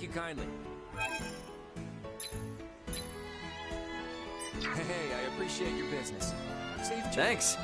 you kindly. Hey, I appreciate your business. Safe journey. Thanks.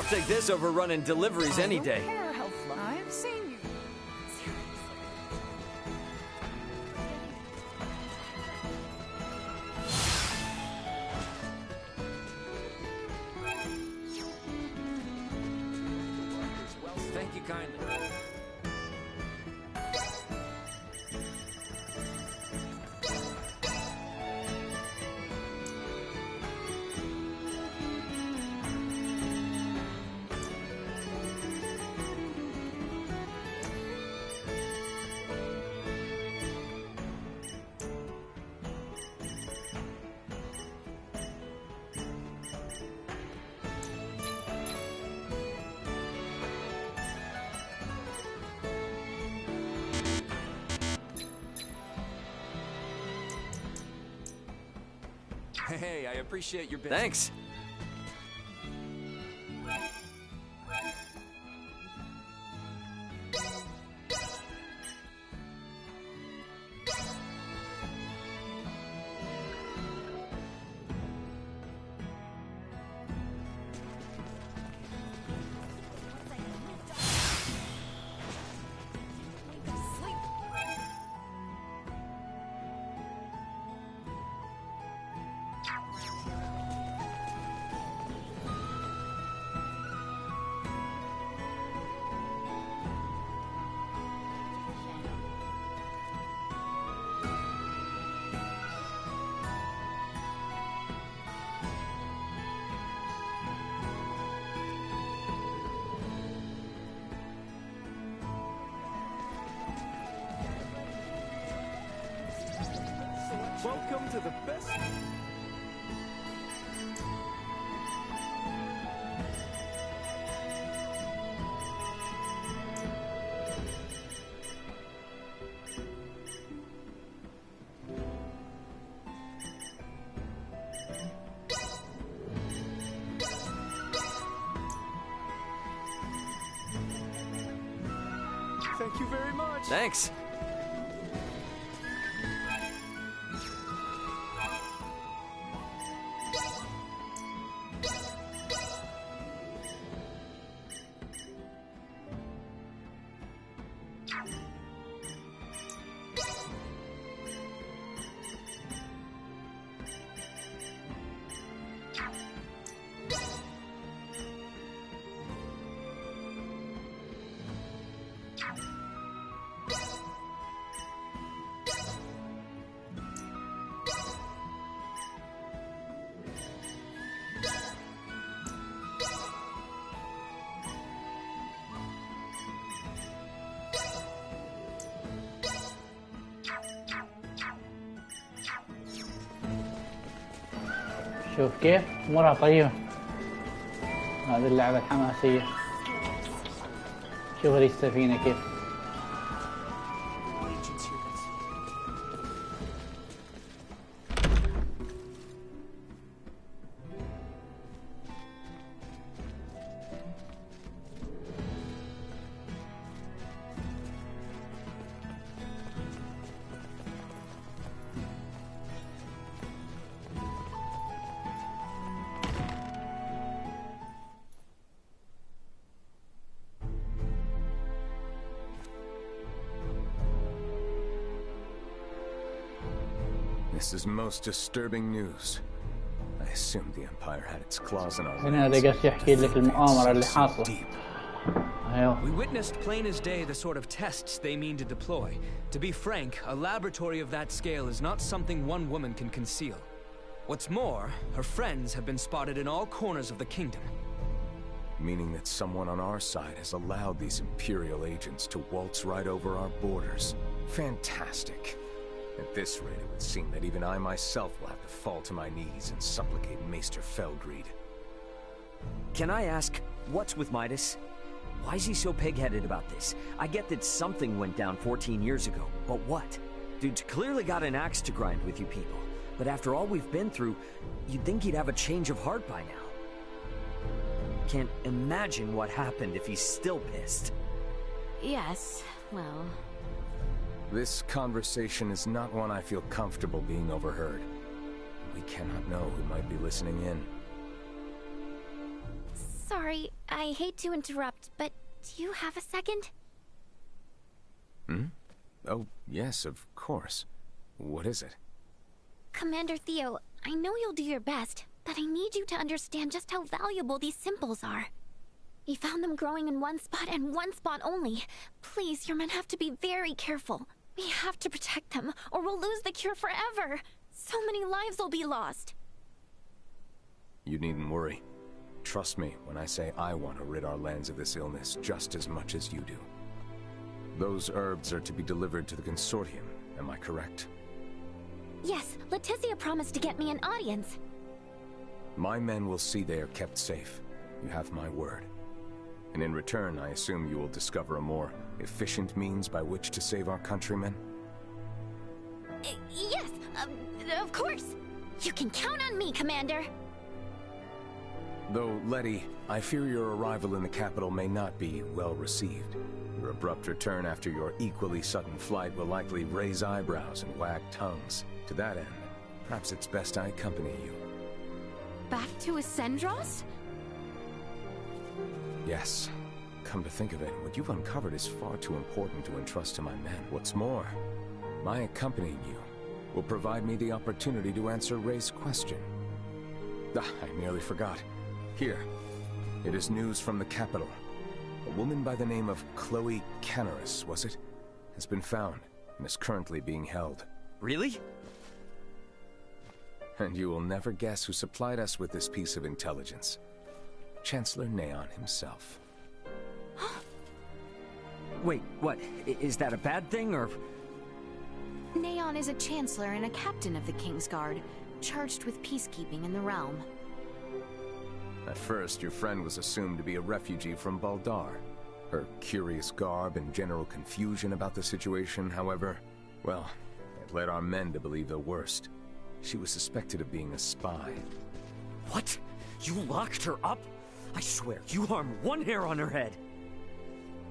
Take this over running deliveries any day. I've seen you. Thank you kindly. Hey, I appreciate your business. Thanks. Welcome to the best. Thank you very much. Thanks. شوف كيف أمورها طيبة. هذه اللعبة الحماسية. شوف هذه السفينة كيف. This is most disturbing news. I assumed the Empire had its claws in our هنا هذا قاعد يحكي لك المؤامرة اللي حاصلة. ايوه. We witnessed plain as day the sort of tests they mean to deploy. To be frank, a laboratory of that scale is not something one woman can conceal. What's more, her friends have been spotted in all corners of the kingdom. Meaning that someone on our side has allowed these Imperial agents to waltz right over our borders. Fantastic. At this rate, it would seem that even I myself will have to fall to my knees and supplicate Maester Felgreed. Can I ask, what's with Midas? Why is he so pig-headed about this? I get that something went down 14 years ago, but what? Dude's clearly got an axe to grind with you people. But after all we've been through, you'd think he'd have a change of heart by now. Can't imagine what happened if he's still pissed. Yes, well... This conversation is not one I feel comfortable being overheard. We cannot know who might be listening in. Sorry, I hate to interrupt, but do you have a second? Hmm? Oh, yes, of course. What is it? Commander Theo, I know you'll do your best, but I need you to understand just how valuable these symbols are. We found them growing in one spot and one spot only. Please, your men have to be very careful. We have to protect them, or we'll lose the cure forever. So many lives will be lost. You needn't worry. Trust me when I say I want to rid our lands of this illness just as much as you do. Those herbs are to be delivered to the Consortium, am I correct? Yes, Leticia promised to get me an audience. My men will see they are kept safe. You have my word. And in return, I assume you will discover a more efficient means by which to save our countrymen? Yes, of course. You can count on me, Commander. Though, Letty, I fear your arrival in the capital may not be well received. Your abrupt return after your equally sudden flight will likely raise eyebrows and wag tongues. To that end, perhaps it's best I accompany you. Back to Ascendros? Yes. Come to think of it, what you've uncovered is far too important to entrust to my men. What's more, my accompanying you will provide me the opportunity to answer Ray's question. I nearly forgot. Here, it is news from the capital. A woman by the name of Chloe Canaris, was it? Has been found and is currently being held. Really? And you will never guess who supplied us with this piece of intelligence. Chancellor Neon himself. Wait, what? Is that a bad thing, or...? Neon is a chancellor and a captain of the Kingsguard, charged with peacekeeping in the realm. At first, your friend was assumed to be a refugee from Baldar. Her curious garb and general confusion about the situation, however, well, it led our men to believe the worst. She was suspected of being a spy. What? You locked her up? I swear, you harm one hair on her head.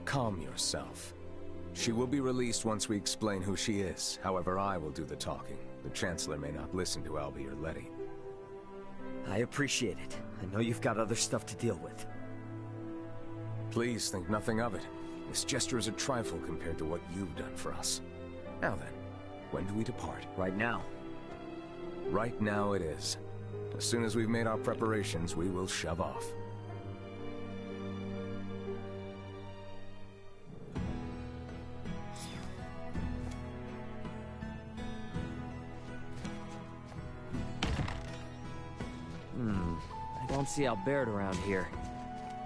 Calm yourself. She will be released once we explain who she is. However, I will do the talking. The Chancellor may not listen to Albie or Letty. I appreciate it. I know you've got other stuff to deal with. Please think nothing of it. This gesture is a trifle compared to what you've done for us. Now then, when do we depart? Right now. Right now it is. As soon as we've made our preparations, we will shove off. I don't see Albert around here.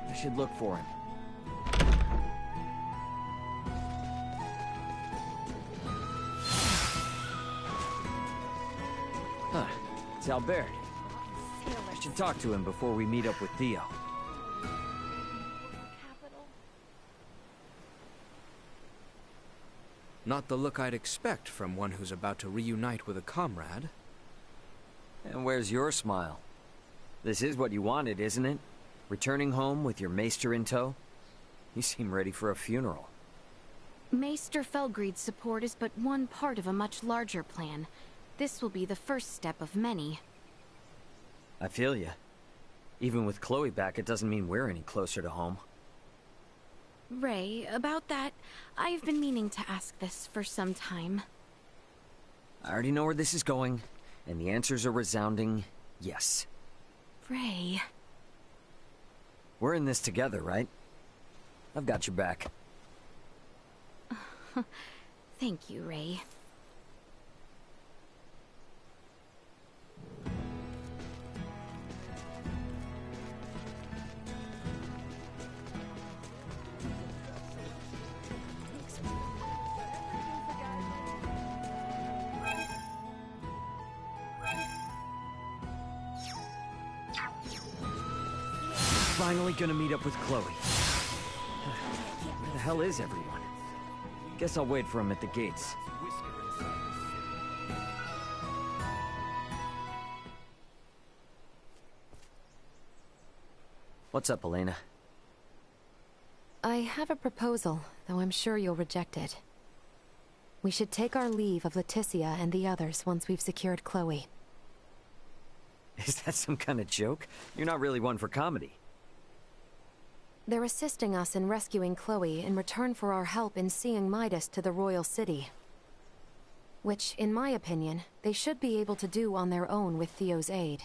I should look for him. Huh. It's Albert. I should talk to him before we meet up with Theo. Not the look I'd expect from one who's about to reunite with a comrade. And where's your smile? This is what you wanted, isn't it? Returning home with your maester in tow? You seem ready for a funeral. Maester Felgreed's support is but one part of a much larger plan. This will be the first step of many. I feel ya. Even with Chloe back, it doesn't mean we're any closer to home. Ray, about that, I've been meaning to ask this for some time. I already know where this is going, and the answers are resounding yes. Ray... We're in this together, right? I've got your back. Thank you, Ray. Finally gonna meet up with Chloe. Where the hell is everyone? Guess I'll wait for him at the gates. What's up, Elena? I have a proposal, though I'm sure you'll reject it. We should take our leave of Leticia and the others once we've secured Chloe. Is that some kind of joke? You're not really one for comedy. They're assisting us in rescuing Chloe in return for our help in seeing Midas to the royal city. Which, in my opinion, they should be able to do on their own with Theo's aid.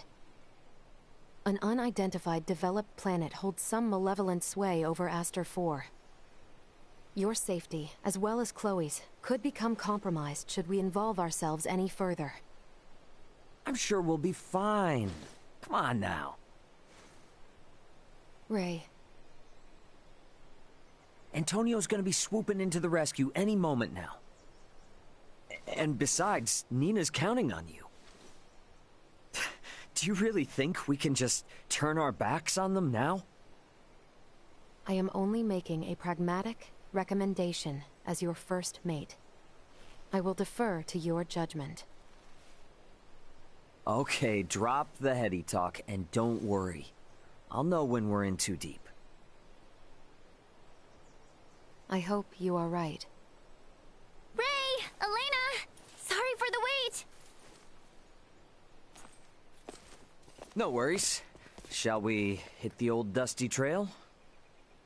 An unidentified developed planet holds some malevolent sway over Aster 4. Your safety, as well as Chloe's, could become compromised should we involve ourselves any further. I'm sure we'll be fine. Come on now. Ray. Antonio's gonna be swooping into the rescue any moment now. And besides, Nina's counting on you. Do you really think we can just turn our backs on them now? I am only making a pragmatic recommendation as your first mate. I will defer to your judgment. Okay, drop the heady talk and don't worry. I'll know when we're in too deep. I hope you are right. Ray! Elena! Sorry for the wait! No worries. Shall we hit the old dusty trail?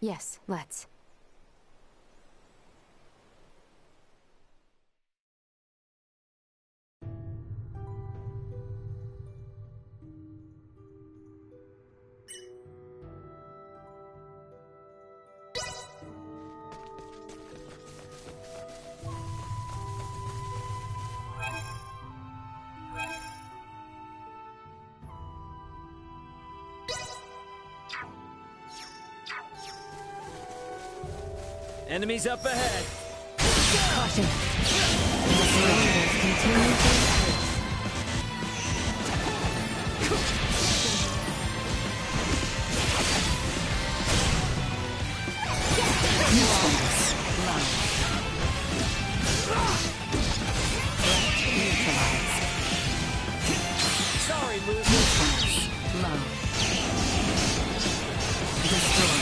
Yes, let's. Enemies up ahead. Caution. The surroundings continue to increase. Sorry, loser. Low. Destroy.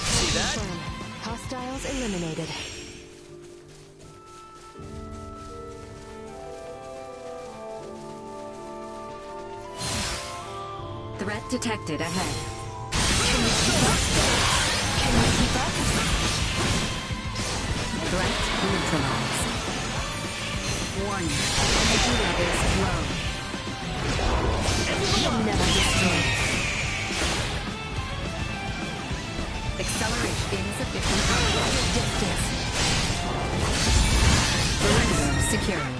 See that? Hostiles eliminated. Threat detected ahead. Can you keep up? Can you keep up? Threat neutralized. Warning. Energy levels low. You'll never destroy. Acceleration insufficient. Distance. Perimeter secured.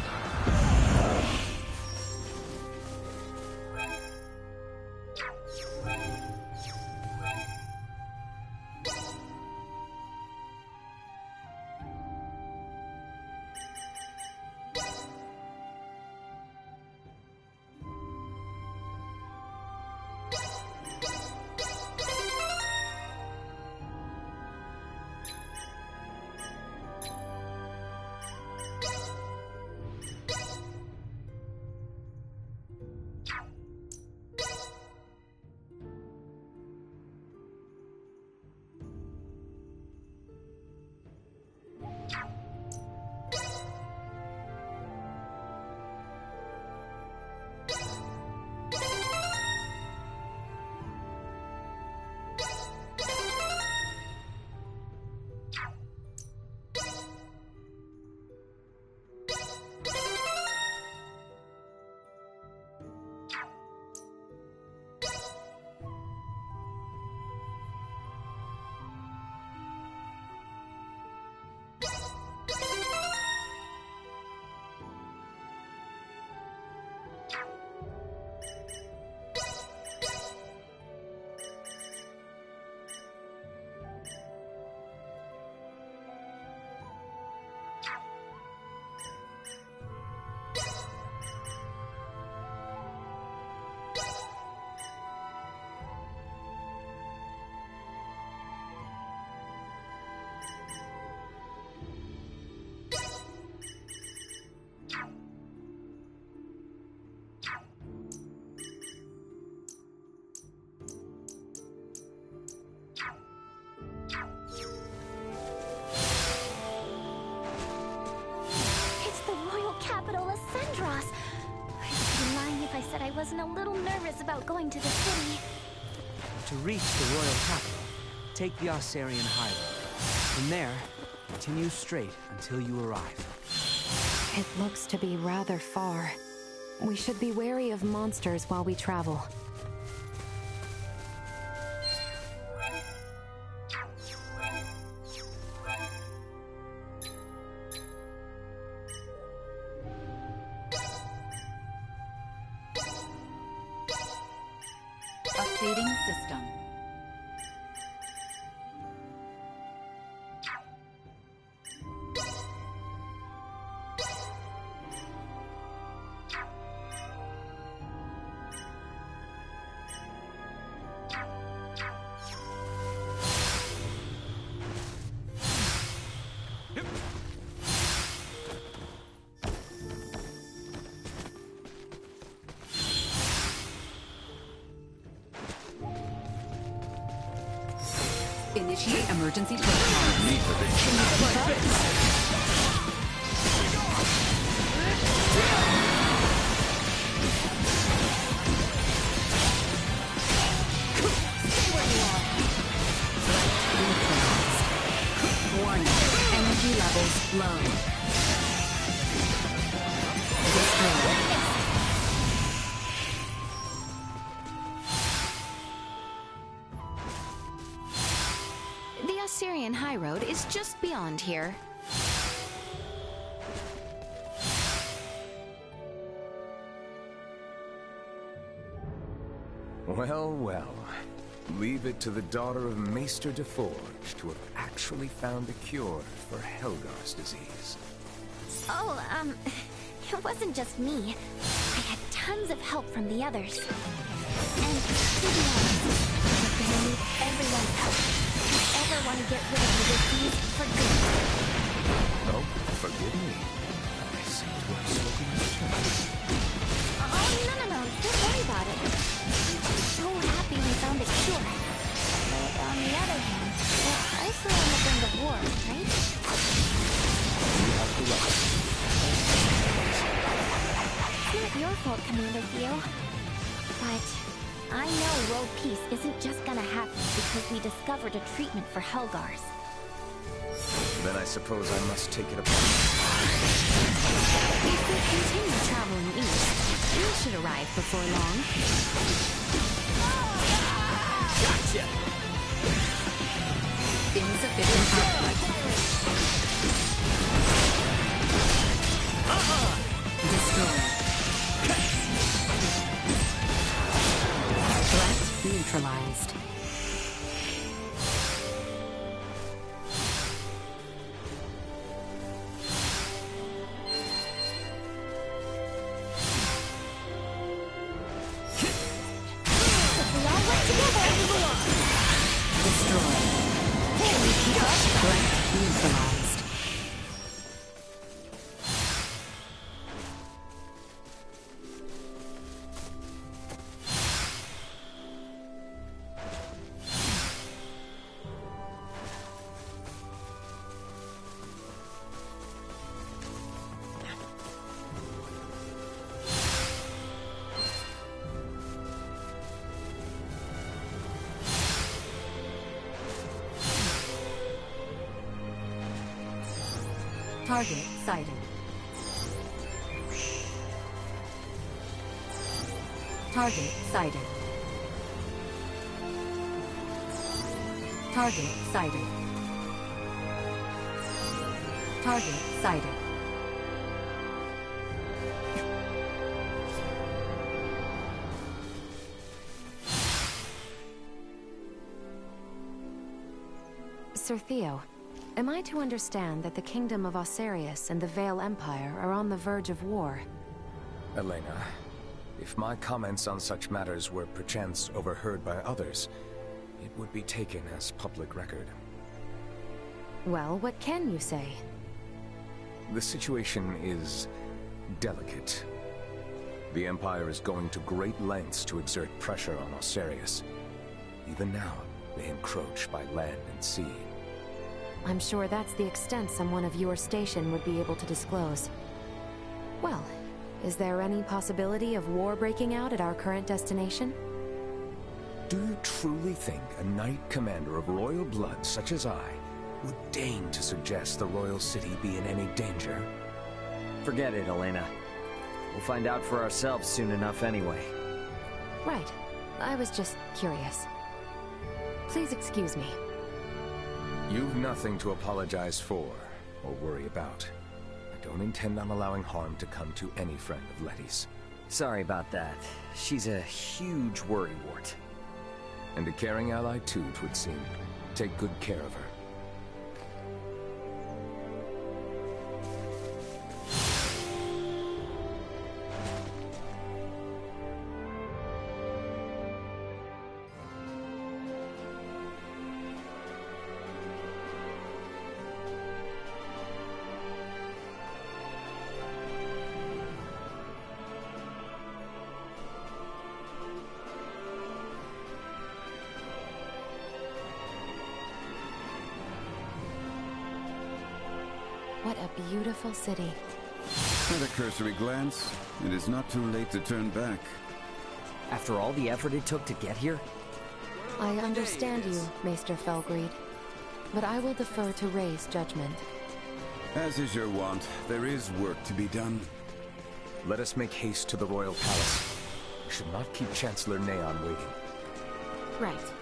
Ross. I would be lying if I said I wasn't a little nervous about going to the city. To reach the royal capital, take the Ossarian highway. From there, continue straight until you arrive. It looks to be rather far. We should be wary of monsters while we travel. Updating system. Initiate emergency protocol. Need for this. Stay where you are. Warning. Energy levels low. Destroy. The Ossarian High Road is just beyond here. Well, well. Leave it to the daughter of Maester DeForge to have actually found a cure for Helgar's disease. Oh, it wasn't just me. I had tons of help from the others. And to be honest, I'm gonna need everyone's help. If you ever want to get rid of the disease for good. Oh, forgive me. I seem to have spoken in terms. Oh, no. Don't worry about it. I'm so happy we found a cure. But on the other hand, we're also on the brink of war, right? You have the right. It's not your fault, Commander Theo. But I know world peace isn't just gonna happen because we discovered a treatment for Helgars. Then I suppose I must take it upon. If we continue traveling east, we should arrive before long. Gotcha! Insufficient output. Destroy. Threat neutralized. If we all work together, we belong. Destroy. Threat neutralized. Target sighted. Target sighted. Target sighted. Target sighted. Sir Theo, am I to understand that the Kingdom of Ossarius and the Vale Empire are on the verge of war? Elena, if my comments on such matters were perchance overheard by others, it would be taken as public record. Well, what can you say? The situation is delicate. The Empire is going to great lengths to exert pressure on Ossarius. Even now, they encroach by land and sea. I'm sure that's the extent someone of your station would be able to disclose. Well, Is there any possibility of war breaking out at our current destination? Do you truly think a knight commander of royal blood such as I would deign to suggest the royal city be in any danger? Forget it, Elena. We'll find out for ourselves soon enough anyway. Right. I was just curious. Please excuse me. You've nothing to apologize for or worry about. I don't intend on allowing harm to come to any friend of Letty's. Sorry about that. She's a huge worrywart. And a caring ally too, 'twould seem. Take good care of her. What a beautiful city. At a cursory glance, it is not too late to turn back. After all the effort it took to get here? I understand you, Maester Felgreed, but I will defer to Ray's judgment. As is your wont, there is work to be done. Let us make haste to the royal palace. We should not keep Chancellor Neon waiting. Right.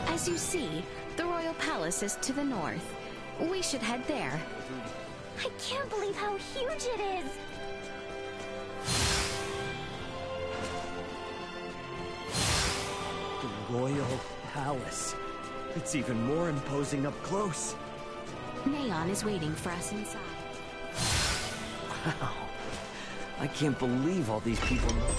As you see, the royal palace is to the north. We should head there. I can't believe how huge it is! The royal palace. It's even more imposing up close. Neon is waiting for us inside. Wow. I can't believe all these people know.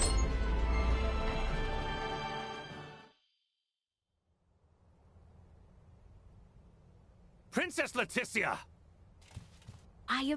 Princess Leticia! I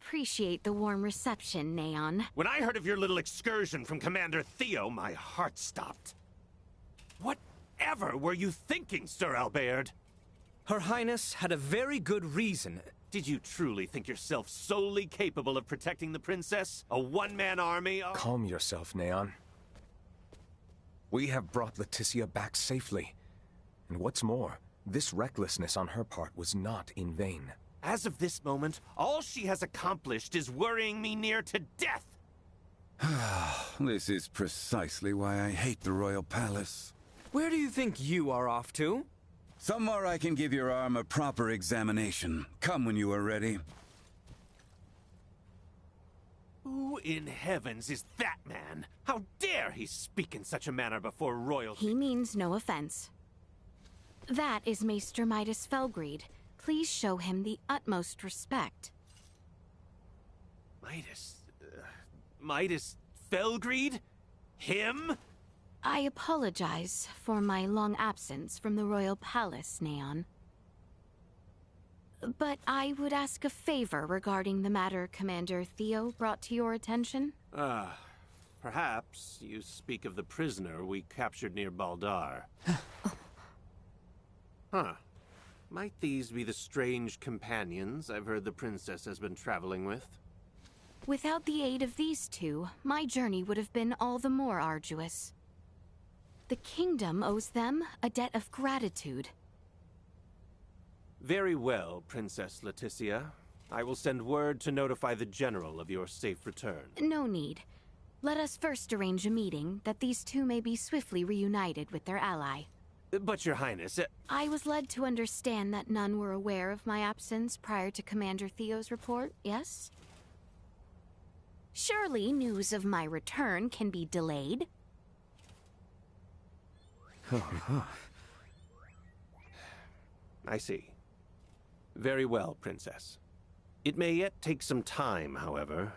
appreciate the warm reception, Neon. When I heard of your little excursion from Commander Theo, my heart stopped. Whatever were you thinking, Sir Albert? Her Highness had a very good reason. Did you truly think yourself solely capable of protecting the princess? A one-man army? Calm yourself, Neon. We have brought Leticia back safely. And what's more, this recklessness on her part was not in vain. As of this moment, all she has accomplished is worrying me near to death! This is precisely why I hate the Royal Palace. Where do you think you are off to? Somewhere I can give your arm a proper examination. Come when you are ready. Who in heavens is that man? How dare he speak in such a manner before royalty? He means no offense. That is Maester Midas Felgreed. Please show him the utmost respect. Midas Felgreed? Him? I apologize for my long absence from the Royal Palace, Neon. But I would ask a favor regarding the matter Commander Theo brought to your attention. Perhaps you speak of the prisoner we captured near Baldar. Huh. Might these be the strange companions I've heard the princess has been traveling with? Without the aid of these two, my journey would have been all the more arduous. The kingdom owes them a debt of gratitude. Very well, Princess Leticia. I will send word to notify the General of your safe return. No need. Let us first arrange a meeting that these two may be swiftly reunited with their ally. But, Your Highness, I was led to understand that none were aware of my absence prior to Commander Theo's report, yes? Surely news of my return can be delayed. I see. Very well, Princess. It may yet take some time, however,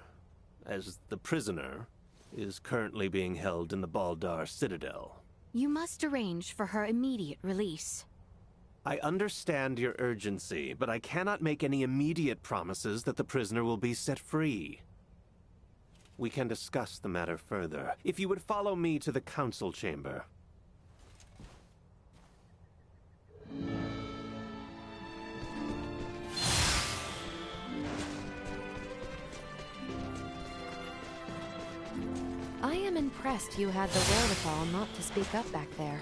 as the prisoner is currently being held in the Baldar Citadel. You must arrange for her immediate release. I understand your urgency, but I cannot make any immediate promises that the prisoner will be set free. We can discuss the matter further, if you would follow me to the council chamber. I am impressed you had the wherewithal not to speak up back there.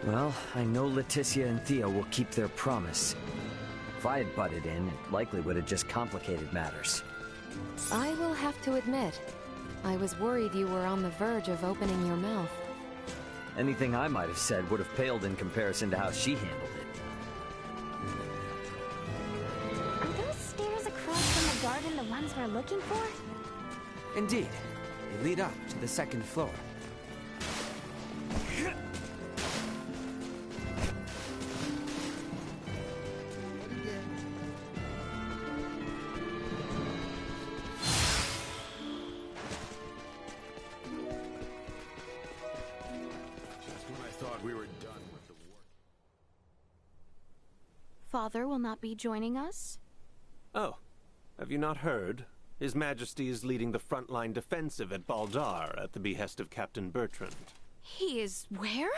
Well, I know Leticia and Theo will keep their promise. If I had butted in, it likely would have just complicated matters. I will have to admit, I was worried you were on the verge of opening your mouth. Anything I might have said would have paled in comparison to how she handled it. Are those stairs across from the garden the ones we're looking for? Indeed. They lead up to the second floor. Father will not be joining us? Oh, have you not heard? His Majesty is leading the frontline defensive at Baldar at the behest of Captain Bertrand. He is where?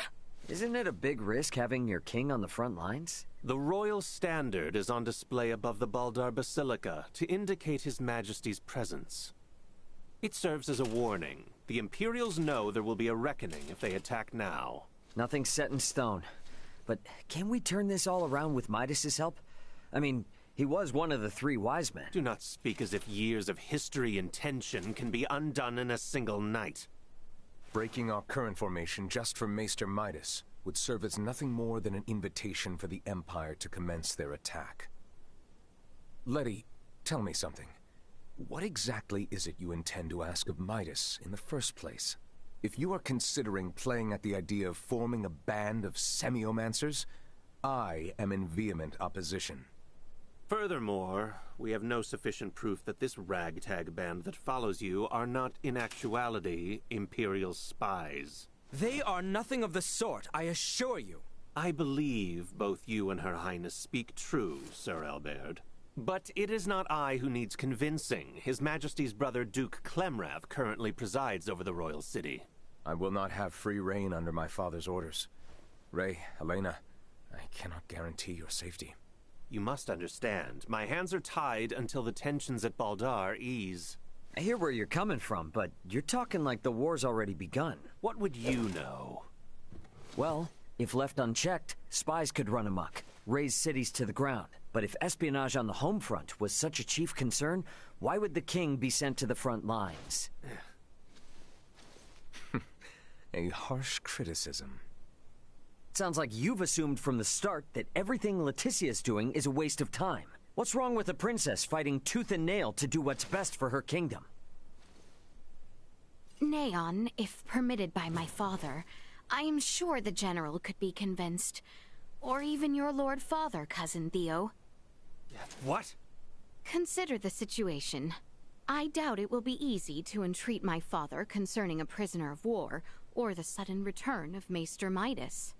Isn't it a big risk having your king on the front lines? The royal standard is on display above the Baldar Basilica to indicate His Majesty's presence. It serves as a warning. The Imperials know there will be a reckoning if they attack now. Nothing's set in stone. But can we turn this all around with Midas's help? I mean, he was one of the three wise men. Do not speak as if years of history and tension can be undone in a single night. Breaking our current formation just for Maester Midas would serve as nothing more than an invitation for the Empire to commence their attack. Letty, tell me something. What exactly is it you intend to ask of Midas in the first place? If you are considering playing at the idea of forming a band of semiomancers, I am in vehement opposition. Furthermore, we have no sufficient proof that this ragtag band that follows you are not in actuality Imperial spies. They are nothing of the sort, I assure you. I believe both you and Her Highness speak true, Sir Albert. But it is not I who needs convincing. His Majesty's brother Duke Clemrath currently presides over the royal city. I will not have free reign under my father's orders. Ray, Helena, I cannot guarantee your safety. You must understand, my hands are tied until the tensions at Baldar ease. I hear where you're coming from, but you're talking like the war's already begun. What would you know? Well, if left unchecked, spies could run amok, raze cities to the ground. But if espionage on the home front was such a chief concern, why would the king be sent to the front lines? A harsh criticism. Sounds like you've assumed from the start that everything Leticia's doing is a waste of time. What's wrong with a princess fighting tooth and nail to do what's best for her kingdom? Neon, if permitted by my father, I am sure the general could be convinced. Or even your Lord Father, Cousin Theo. What? Consider the situation. I doubt it will be easy to entreat my father concerning a prisoner of war, or the sudden return of Maester Midas.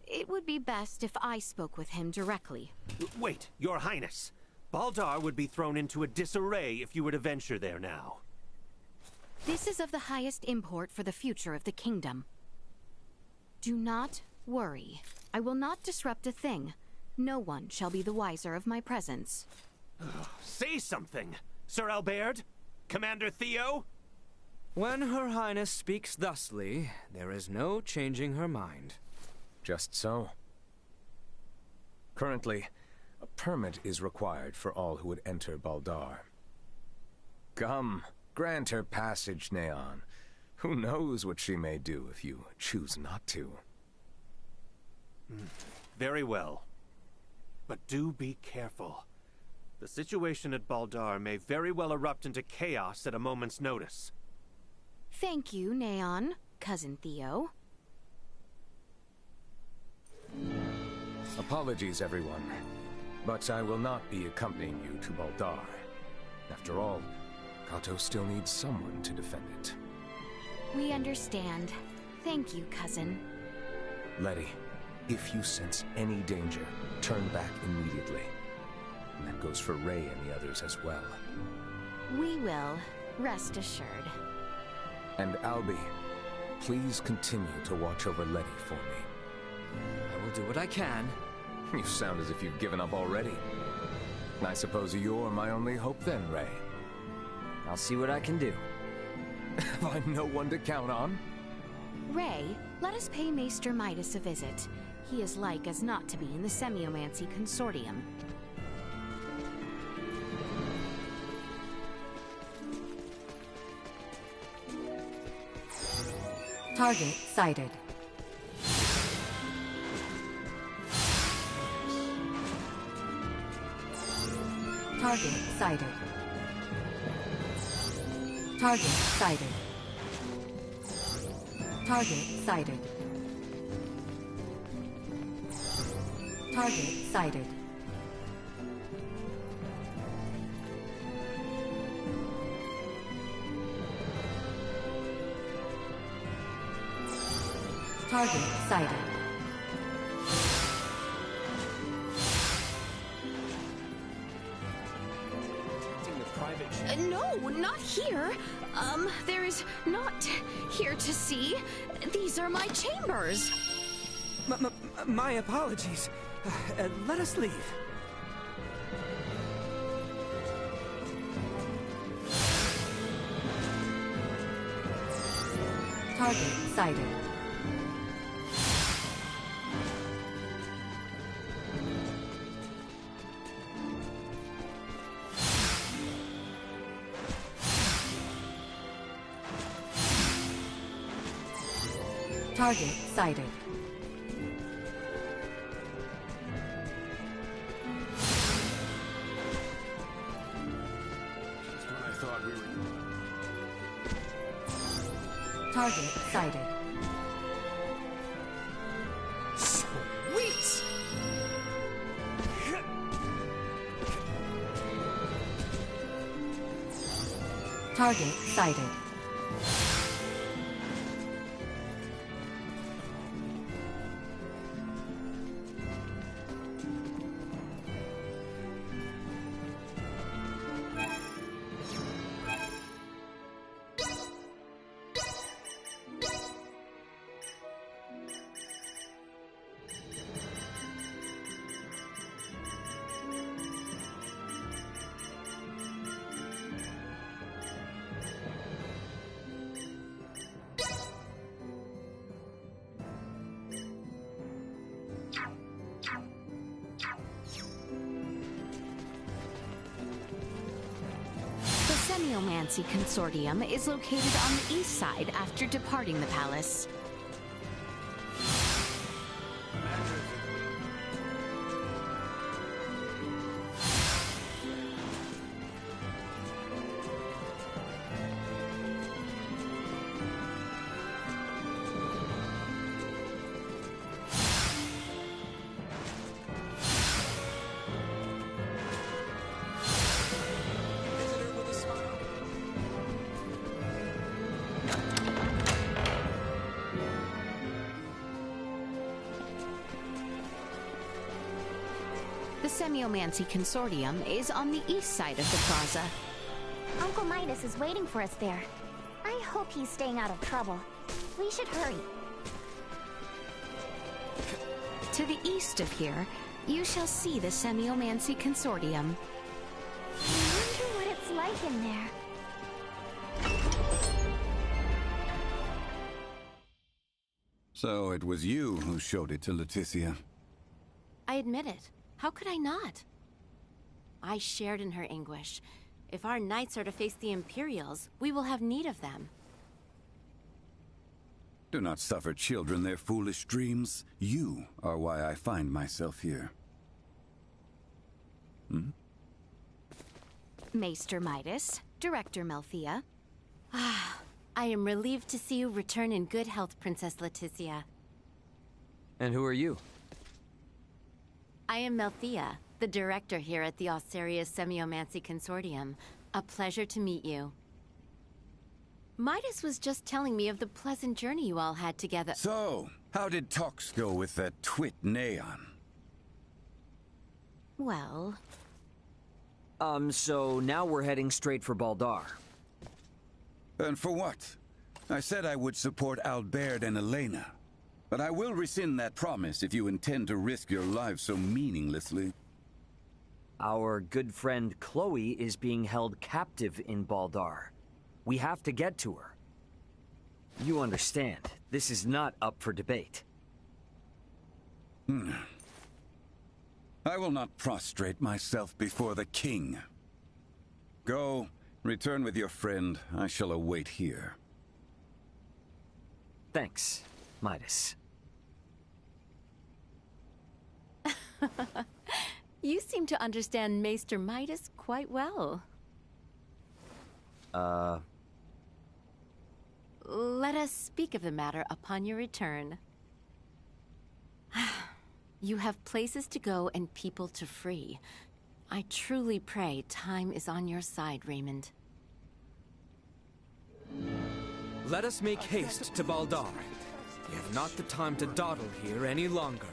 It would be best if I spoke with him directly. Wait, Your Highness. Baldar would be thrown into a disarray if you were to venture there now. This is of the highest import for the future of the kingdom. Do not worry. I will not disrupt a thing. No one shall be the wiser of my presence. Say something, Sir Albert? Commander Theo? When Her Highness speaks thusly, there is no changing her mind. Just so. Currently, a permit is required for all who would enter Baldar. Come, grant her passage, Neon. Who knows what she may do if you choose not to. Very well. But do be careful. The situation at Baldar may very well erupt into chaos at a moment's notice. Thank you, Neon, Cousin Theo. Apologies, everyone. But I will not be accompanying you to Baldar. After all, Kato still needs someone to defend it. We understand. Thank you, Cousin. Letty, if you sense any danger, turn back immediately. And that goes for Ray and the others as well. We will, rest assured. And Albie, please continue to watch over Letty for me. I will do what I can. You sound as if you've given up already. I suppose you're my only hope then, Ray. I'll see what I can do. Have I no one to count on? Ray, let us pay Maester Midas a visit. He is like as not to be in the Semiomancy Consortium. Target sighted. Target sighted. Target sighted. Target sighted. Target sighted. Target sighted. No, not here. There is not here to see. These are my chambers. My apologies. Let us leave. Target sighted. Target sighted. Just when I thought we were... Target sighted. Sweet! Target sighted. Semiomancy Consortium is located on the east side after departing the palace. The Semiomancy Consortium is on the east side of the plaza. Uncle Midas is waiting for us there. I hope he's staying out of trouble. We should hurry. To the east of here, you shall see the Semiomancy Consortium. I wonder what it's like in there. So it was you who showed it to Leticia. I admit it. How could I not? I shared in her anguish. If our knights are to face the Imperials, we will have need of them. Do not suffer children their foolish dreams. You are why I find myself here. Maester Midas, Director Melthea. I am relieved to see you return in good health, Princess Leticia. And who are you? I am Melthea, the director here at the Osarius Semiomancy Consortium. A pleasure to meet you. Midas was just telling me of the pleasant journey you all had together. So, how did talks go with that twit Neon? Well... So now we're heading straight for Baldar. And for what? I said I would support Albert and Elena. But I will rescind that promise if you intend to risk your lives so meaninglessly. Our good friend Chloe is being held captive in Baldar. We have to get to her. You understand, this is not up for debate. I will not prostrate myself before the king. Go, return with your friend. I shall await here. Thanks, Midas. You seem to understand Maester Midas quite well. Let us speak of the matter upon your return. You have places to go and people to free. I truly pray time is on your side, Raymond. Let us make haste to Baldar. We have not the time to dawdle here any longer.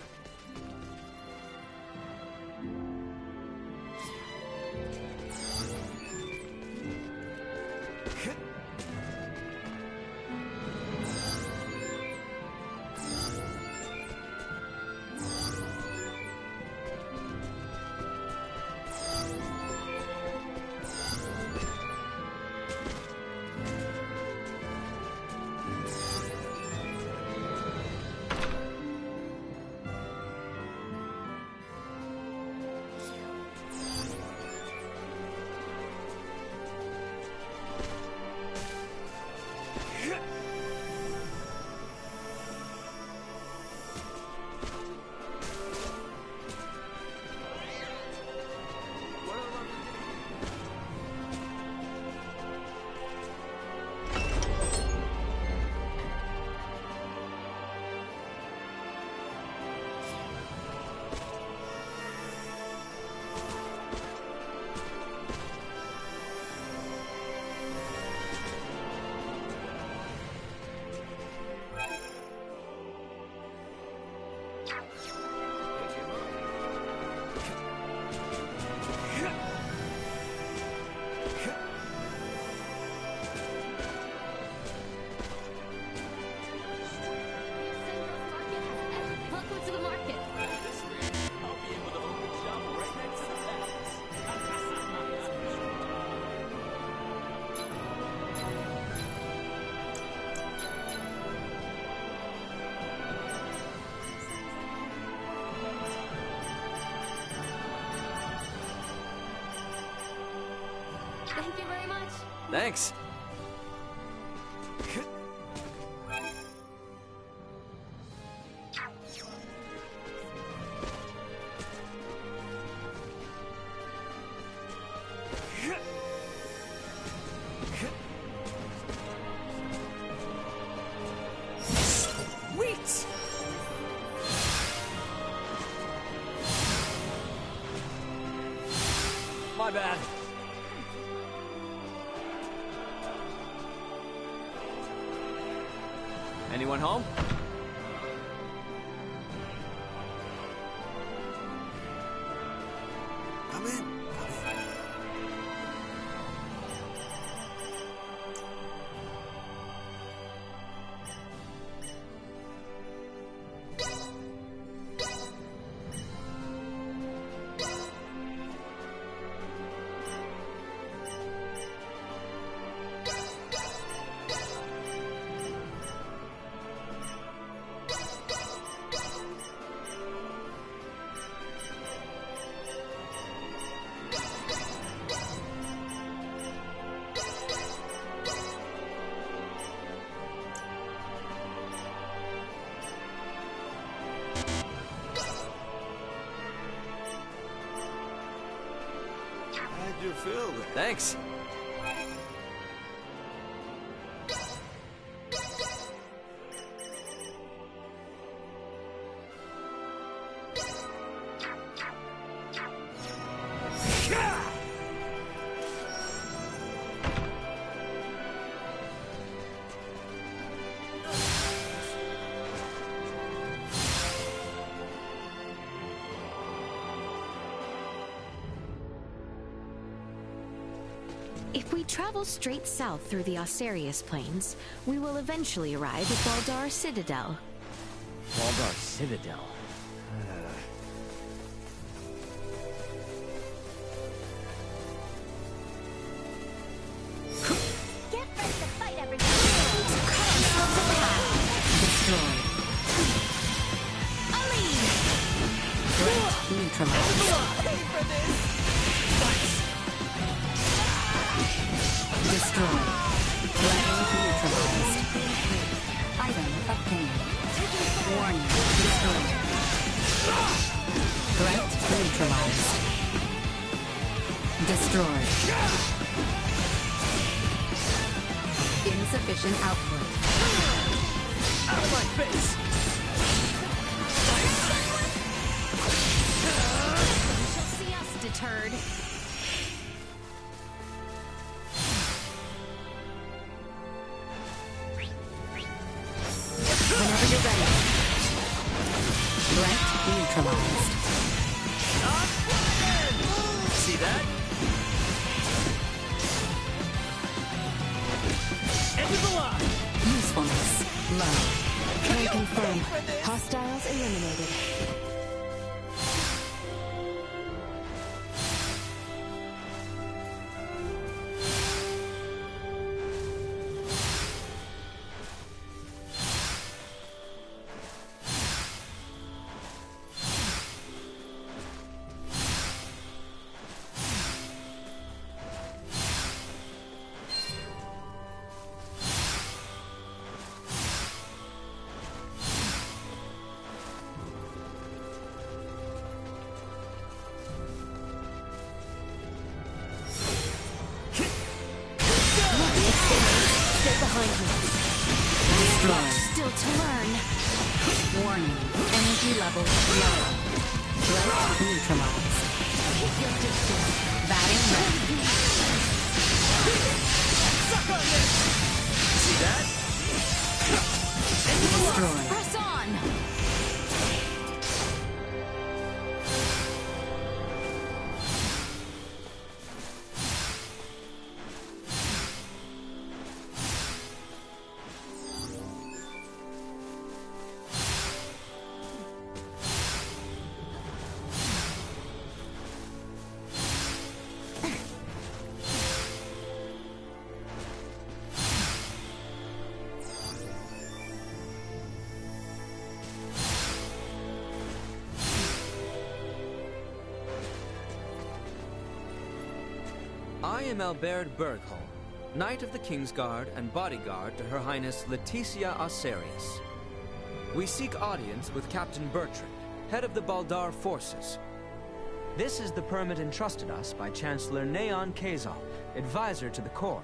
much. Thanks. Sweet! My bad. Anyone home? Come in. How'd you feel there? Thanks. If we travel straight south through the Osarius Plains, we will eventually arrive at Baldar Citadel. Baldar Citadel. Get ready to fight, everyone! Destroyed. Threat neutralized. Destroyed. Threat neutralized. Item obtained. Warning. Destroyed. Threat neutralized. Destroyed. Insufficient output. Out of my face! You shall see us deterred. Whenever you're ready. Threat neutralized. See that? End of the line! Usefulness low. Can confirm. Hostiles eliminated. Stay behind me. Destroyed. Still to learn. Warning. Energy levels low. Threat neutralized. Keep your distance. Batting ready. Suck on this! See that? End of the line! Destroyed. Press on! am Albert Bergholm, Knight of the Kingsguard and bodyguard to Her Highness Leticia Osarius. We seek audience with Captain Bertrand, head of the Baldar forces. This is the permit entrusted us by Chancellor Neon Kazal, advisor to the Corps.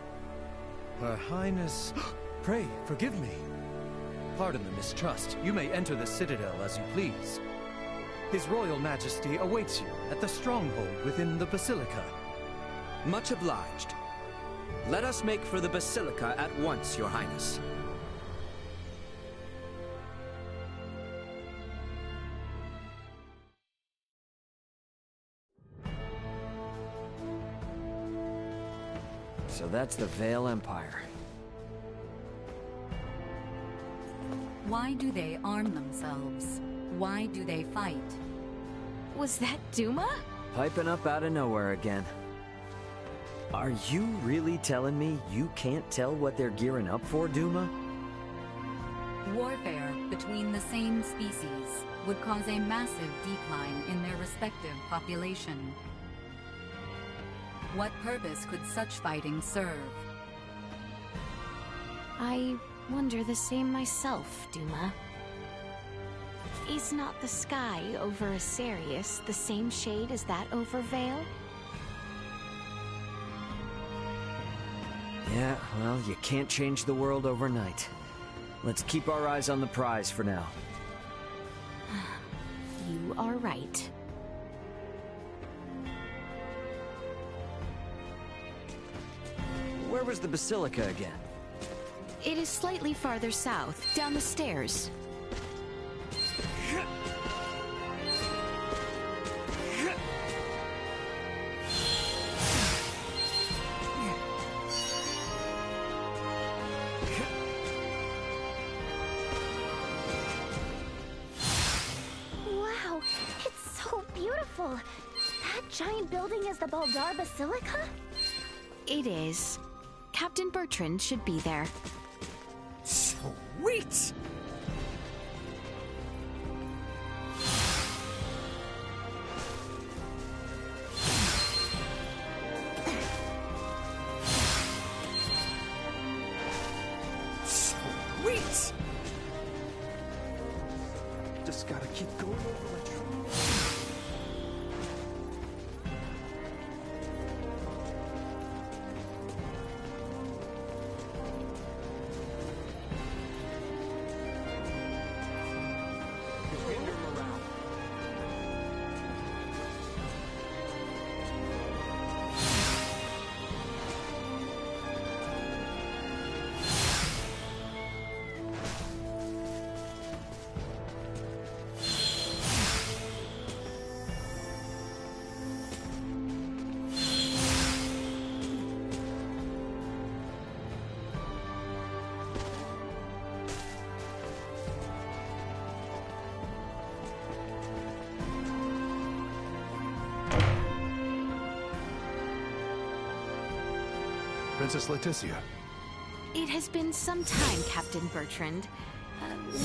Her Highness... Pray, forgive me. Pardon the mistrust. You may enter the Citadel as you please. His Royal Majesty awaits you at the stronghold within the Basilica. Much obliged. Let us make for the Basilica at once, Your Highness. So that's the Vale Empire. Why do they arm themselves? Why do they fight? Was that Duma? Piping up out of nowhere again. Are you really telling me you can't tell what they're gearing up for, Duma? Warfare between the same species would cause a massive decline in their respective population. What purpose could such fighting serve? I wonder the same myself, Duma. Is not the sky over Asarius the same shade as that over Vale? Yeah, well, you can't change the world overnight. Let's keep our eyes on the prize for now. You are right. Where was the Basilica again? It is slightly farther south, down the stairs. Wow, it's so beautiful. That giant building is the Baldar Basilica? It is. Captain Bertrand should be there. Sweet! Sweet! Just gotta keep going over my trail. Princess Leticia. It has been some time, Captain Bertrand.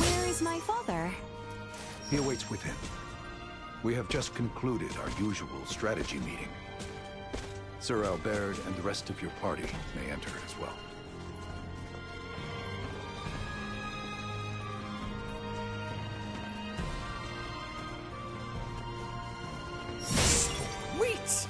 Where is my father? He awaits within. We have just concluded our usual strategy meeting. Sir Albert and the rest of your party may enter as well. Sweet!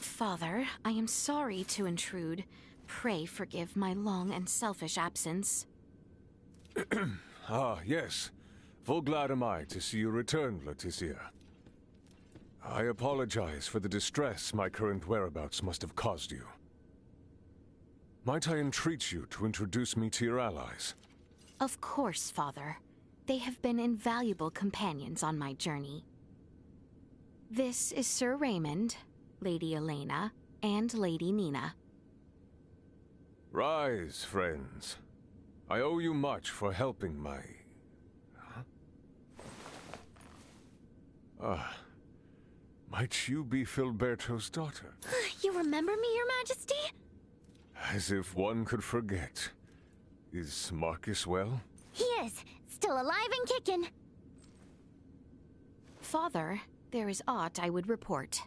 Father, I am sorry to intrude. Pray forgive my long and selfish absence. Ah, yes. Full glad am I to see you return, Leticia. I apologize for the distress my current whereabouts must have caused you. Might I entreat you to introduce me to your allies? Of course, Father. They have been invaluable companions on my journey. This is Sir Raymond, Lady Elena, and Lady Nina. Rise, friends. I owe you much for helping my... might you be Filberto's daughter? You remember me, Your Majesty? As if one could forget. Is Marcus well? He is. Still alive and kicking. Father, there is aught I would report.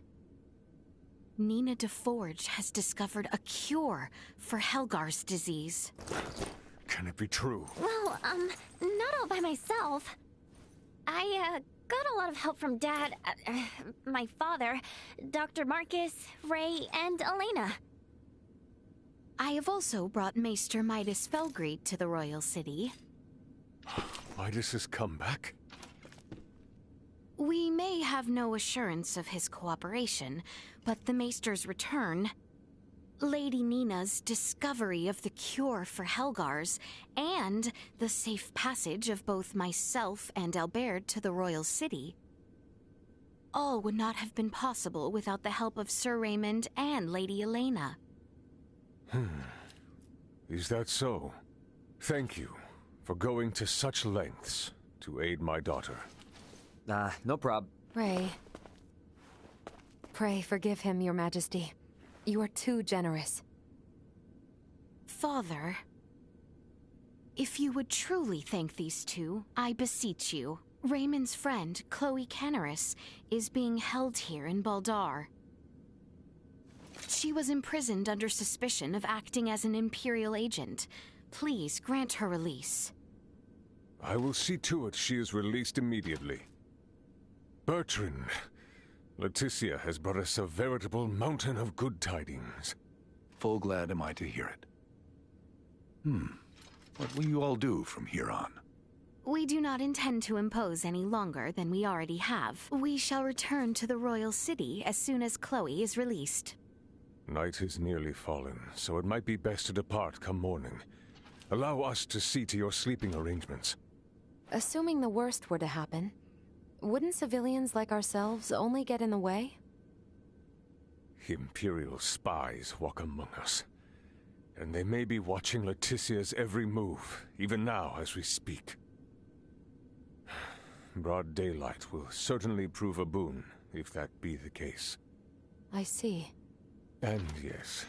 Nina DeForge has discovered a cure for Helgar's disease. Can it be true? Well, not all by myself. I, got a lot of help from Dad, my father, Dr. Marcus, Ray, and Elena. I have also brought Maester Midas Felgreed to the Royal City. Midas has come back? We may have no assurance of his cooperation, but the Maester's return, Lady Nina's discovery of the cure for Helgar's, and the safe passage of both myself and Albert to the Royal City, all would not have been possible without the help of Sir Raymond and Lady Elena. Is that so? Thank you for going to such lengths to aid my daughter. No prob. Ray. Pray forgive him, Your Majesty. You are too generous. Father, if you would truly thank these two, I beseech you. Raymond's friend, Chloe Canaris, is being held here in Baldar. She was imprisoned under suspicion of acting as an Imperial agent. Please grant her release. I will see to it she is released immediately. Bertrand, Leticia has brought us a veritable mountain of good tidings. Full glad am I to hear it. What will you all do from here on? We do not intend to impose any longer than we already have. We shall return to the Royal City as soon as Chloe is released. Night is nearly fallen, so it might be best to depart come morning. Allow us to see to your sleeping arrangements. Assuming the worst were to happen, wouldn't civilians like ourselves only get in the way? Imperial spies walk among us. And they may be watching Leticia's every move, even now as we speak. Broad daylight will certainly prove a boon, if that be the case. I see. And yes,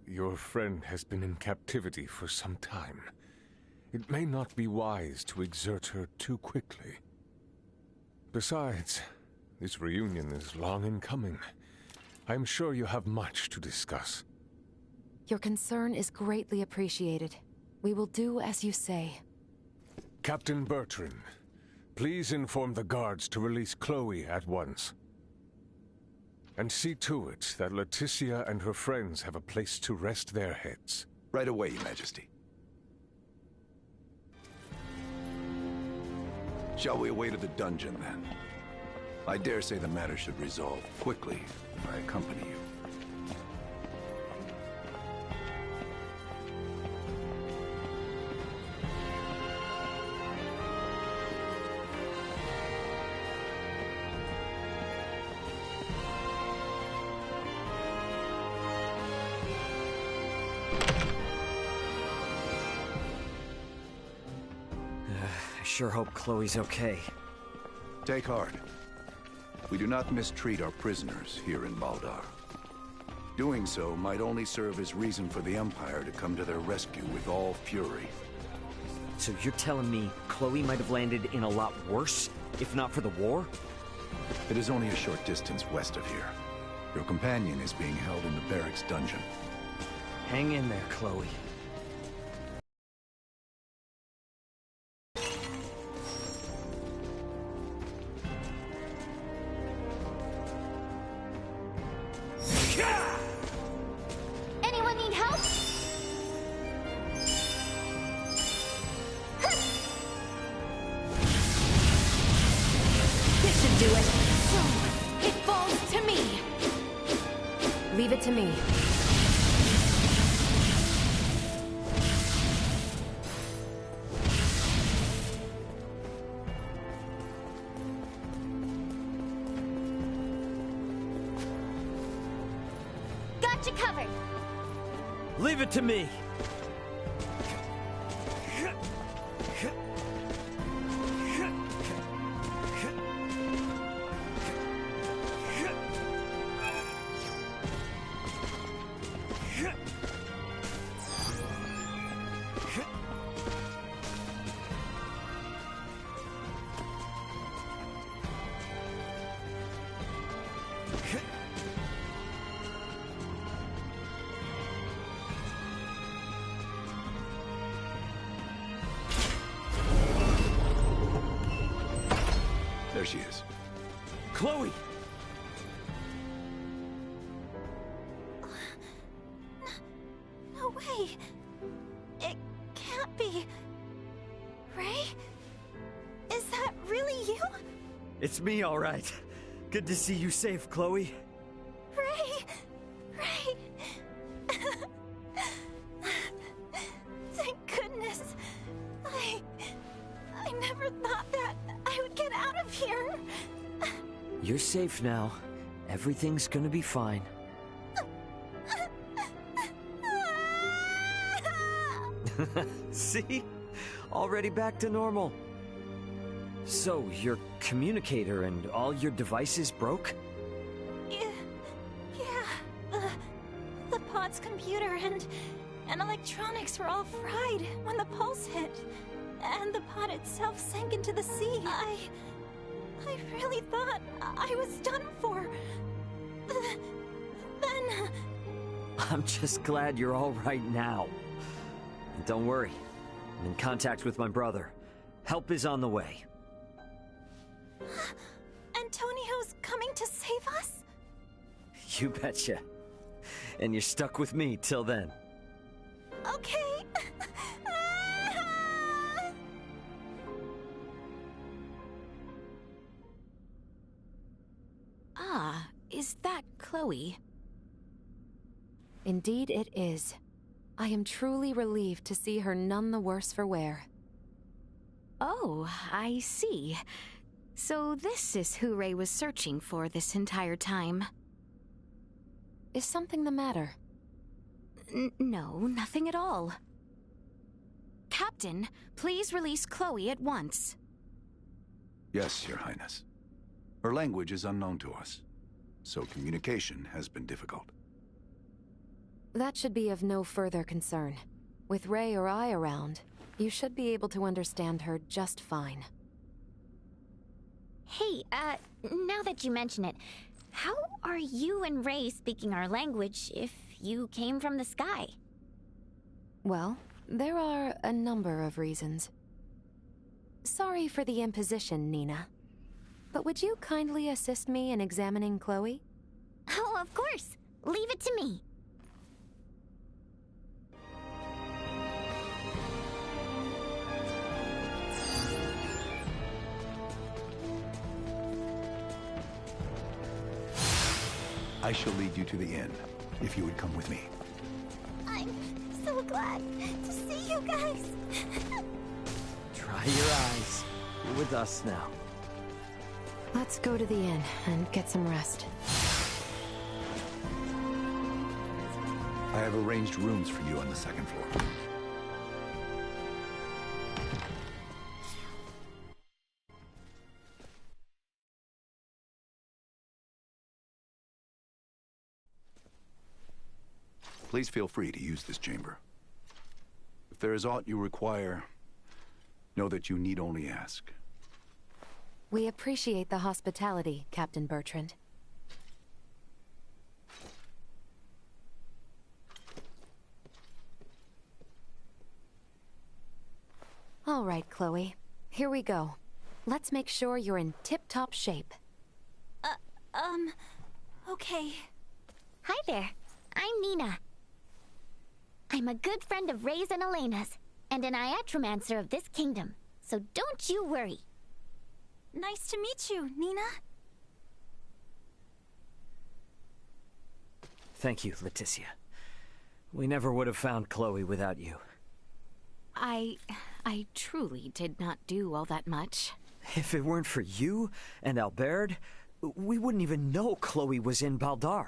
your friend has been in captivity for some time. It may not be wise to exert her too quickly. Besides, this reunion is long in coming. I'm sure you have much to discuss. Your concern is greatly appreciated. We will do as you say. Captain Bertrand, please inform the guards to release Chloe at once. And see to it that Leticia and her friends have a place to rest their heads. Right away, Your Majesty. Shall we away to the dungeon, then? I dare say the matter should resolve quickly if I accompany you. I sure hope Chloe's okay. Take heart. We do not mistreat our prisoners here in Baldar. Doing so might only serve as reason for the Empire to come to their rescue with all fury. So you're telling me Chloe might have landed in a lot worse, if not for the war? It is only a short distance west of here. Your companion is being held in the barracks dungeon. Hang in there, Chloe. Anyone need help? This should do it. So, it falls to me. Leave it to me. Got you covered. Leave it to me! she is. Chloe! No way. It can't be. Ray? Is that really you? It's me, all right. Good to see you safe, Chloe. Ray! Ray! Thank goodness. I never thought that I would get out of here. You're safe now. Everything's gonna be fine. See? Already back to normal. So, your communicator and all your devices broke? Yeah. The pod's computer and electronics were all fried when the pulse hit. And the pod itself sank into the sea. I really thought I was done for. Then... I'm just glad you're all right now. And don't worry, I'm in contact with my brother. Help is on the way. Antonio's coming to save us? You betcha. And you're stuck with me till then. Okay. Ah, is that Chloe? Indeed it is. I am truly relieved to see her none the worse for wear. Oh, I see. So this is who Ray was searching for this entire time. Is something the matter? No, nothing at all. Captain, please release Chloe at once. Yes, Your Highness. Her language is unknown to us, so communication has been difficult. That should be of no further concern. With Ray or I around, you should be able to understand her just fine. Hey, now that you mention it, how are you and Ray speaking our language if you came from the sky? Well, there are a number of reasons. Sorry for the imposition, Nina. But would you kindly assist me in examining Chloe? Oh, of course. Leave it to me. I shall lead you to the inn, if you would come with me. I'm so glad to see you guys. Dry your eyes. You're with us now. Let's go to the inn and get some rest. I have arranged rooms for you on the second floor. Please feel free to use this chamber. If there is aught you require, know that you need only ask. We appreciate the hospitality, Captain Bertrand. All right, Chloe. Here we go. Let's make sure you're in tip-top shape. Okay. Hi there. I'm Nina. I'm a good friend of Ray's and Elena's, and an iatromancer of this kingdom, so don't you worry. Nice to meet you, Nina. Thank you, Leticia. We never would have found Chloe without you. I truly did not do all that much. If it weren't for you and Albert, we wouldn't even know Chloe was in Baldar.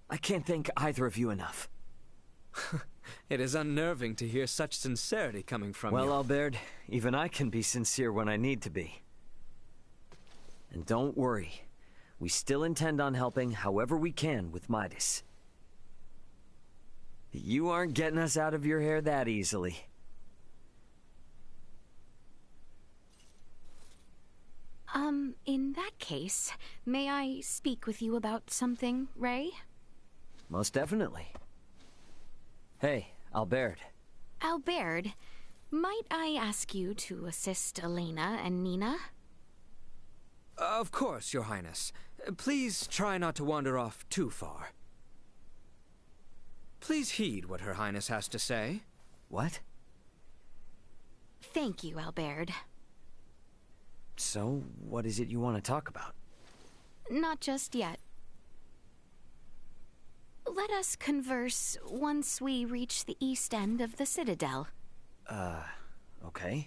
I can't thank either of you enough. It is unnerving to hear such sincerity coming from you. Well, Albert, even I can be sincere when I need to be. And don't worry, we still intend on helping however we can with Midas. You aren't getting us out of your hair that easily. In that case, may I speak with you about something, Ray? Most definitely. Hey, Albert. Albert, might I ask you to assist Elena and Nina? Of course, Your Highness. Please try not to wander off too far. Please heed what Her Highness has to say. What? Thank you, Albert. So, what is it you want to talk about? Not just yet. Let us converse once we reach the east end of the Citadel. Okay.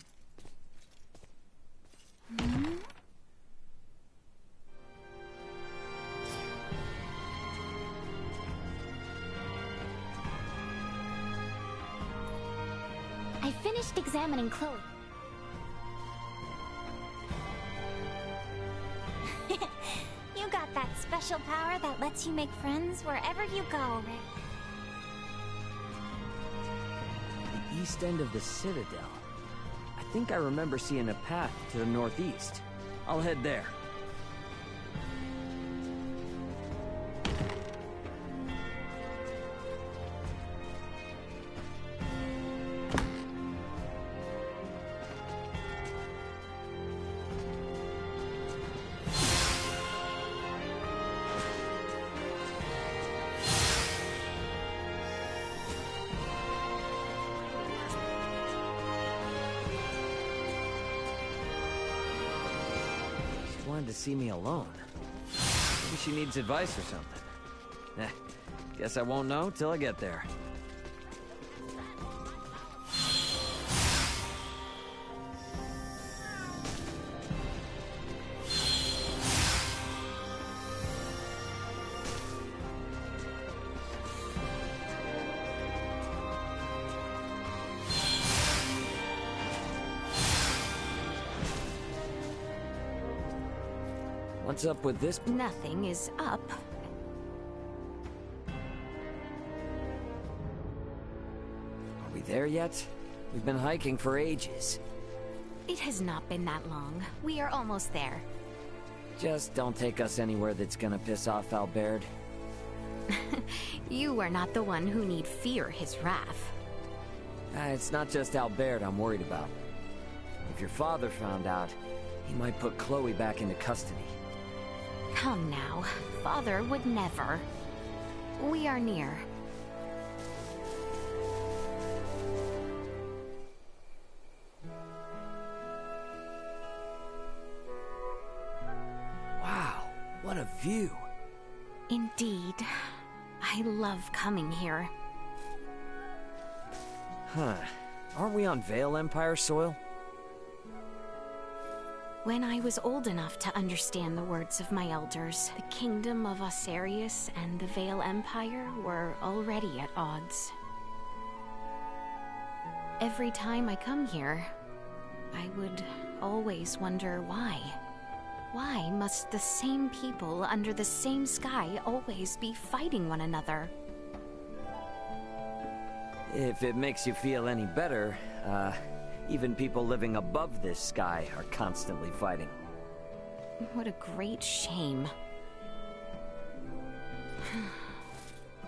I finished examining Chloe. You got that special power that lets you make friends wherever you go, right? The east end of the Citadel. I think I remember seeing a path to the northeast. I'll head there. To see me alone. Maybe she needs advice or something. Guess I won't know till I get there. What's up with this? Nothing is up. Are we there yet? We've been hiking for ages. It has not been that long. We are almost there. Just don't take us anywhere that's gonna piss off Albert. You are not the one who need fear his wrath. It's not just Albert I'm worried about. If your father found out, he might put Chloe back into custody. Come now. Father would never. We are near. Wow, what a view. Indeed. I love coming here. Huh. Aren't we on Vale Empire soil? When I was old enough to understand the words of my elders, the kingdom of Osarius and the Vale Empire were already at odds. Every time I come here, I would always wonder why. Why must the same people under the same sky always be fighting one another? If it makes you feel any better, even people living above this sky are constantly fighting. What a great shame.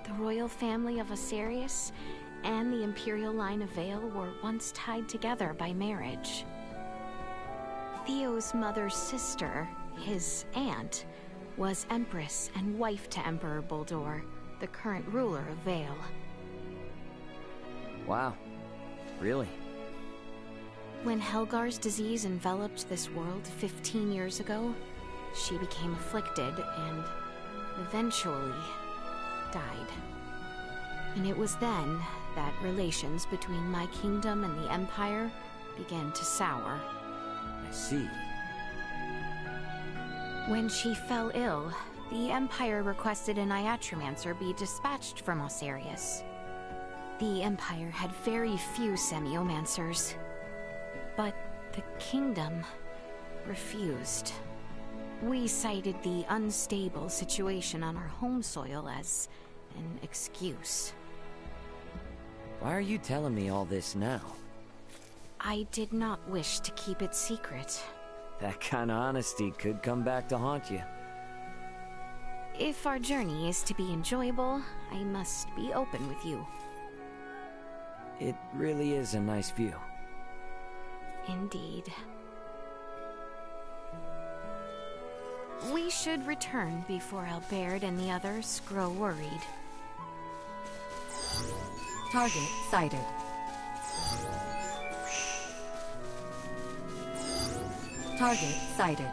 The royal family of Osarius and the imperial line of Vale were once tied together by marriage. Theo's mother's sister, his aunt, was Empress and wife to Emperor Boldor, the current ruler of Vale. Wow. Really? When Helgar's disease enveloped this world 15 years ago, she became afflicted and eventually died. And it was then that relations between my kingdom and the Empire began to sour. I see. When she fell ill, the Empire requested an Iatromancer be dispatched from Osarius. The Empire had very few semiomancers, but the kingdom refused. We cited the unstable situation on our home soil as an excuse. Why are you telling me all this now? I did not wish to keep it secret. That kind of honesty could come back to haunt you. If our journey is to be enjoyable, I must be open with you. It really is a nice view. Indeed. We should return before Albert and the others grow worried. Target sighted. Target sighted.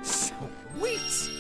Sweet!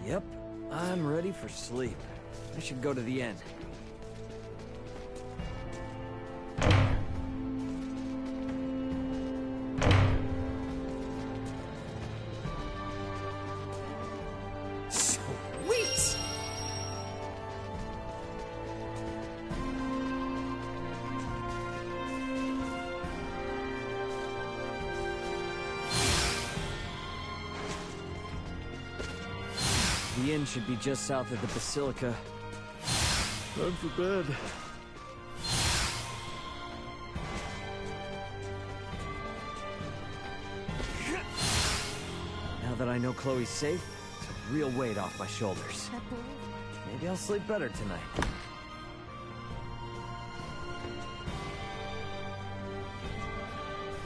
Yep, I'm ready for sleep. I should go to the inn. Sweet! The inn should be just south of the Basilica. Time for bed. Now that I know Chloe's safe, it's a real weight off my shoulders. Maybe I'll sleep better tonight.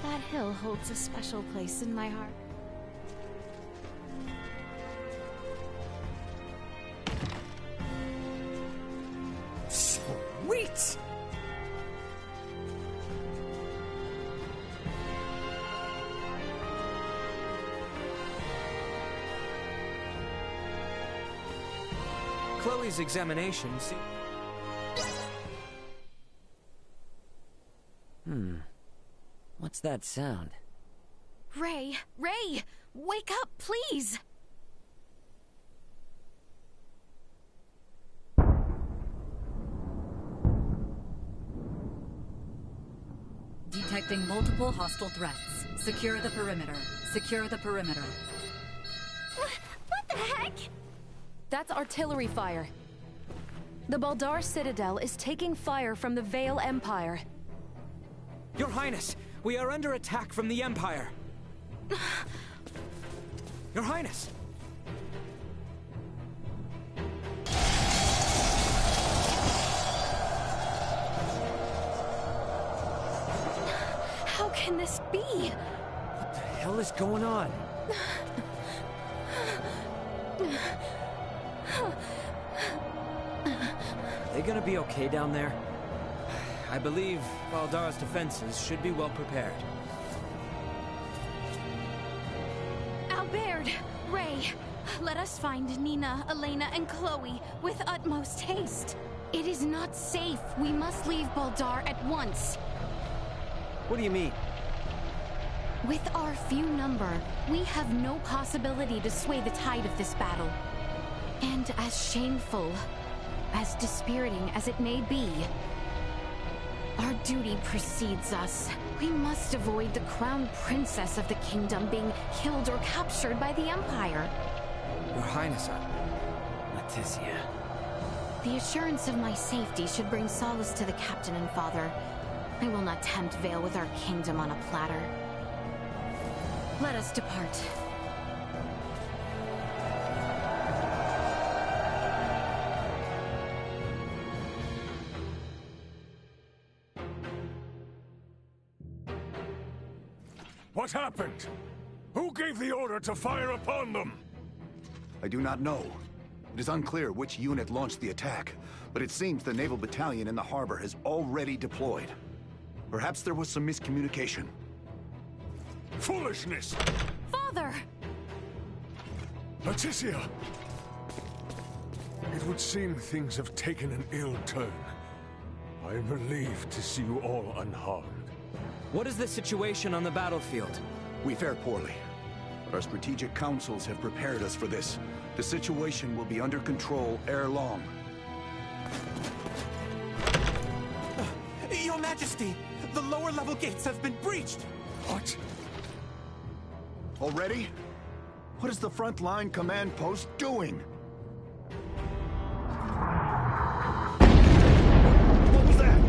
That hill holds a special place in my heart. Sweet! Chloe's examination What's that sound? Ray! Ray! Wake up, please! Detecting multiple hostile threats. Secure the perimeter. Secure the perimeter. What the heck? That's artillery fire. The Baldar Citadel is taking fire from the Vale Empire. Your Highness, we are under attack from the Empire. Your Highness! How can this be? What the hell is going on? Are they gonna be okay down there? I believe Baldar's defenses should be well prepared. Albert! Ray! Let us find Nina, Elena, and Chloe with utmost haste. It is not safe. We must leave Baldar at once. What do you mean? With our few number, we have no possibility to sway the tide of this battle. And as shameful, as dispiriting as it may be, our duty precedes us. We must avoid the crown princess of the kingdom being killed or captured by the Empire. Your Highness, Leticia. The assurance of my safety should bring solace to the captain and father. I will not tempt Vale with our kingdom on a platter. Let us depart. What happened? Who gave the order to fire upon them? I do not know. It is unclear which unit launched the attack, but it seems the naval battalion in the harbor has already deployed. Perhaps there was some miscommunication. Foolishness! Father! Leticia! It would seem things have taken an ill turn. I am relieved to see you all unharmed. What is the situation on the battlefield? We fared poorly, but our strategic councils have prepared us for this. The situation will be under control ere long. Your Majesty, the lower level gates have been breached! What? Already? What is the front line command post doing? What was that?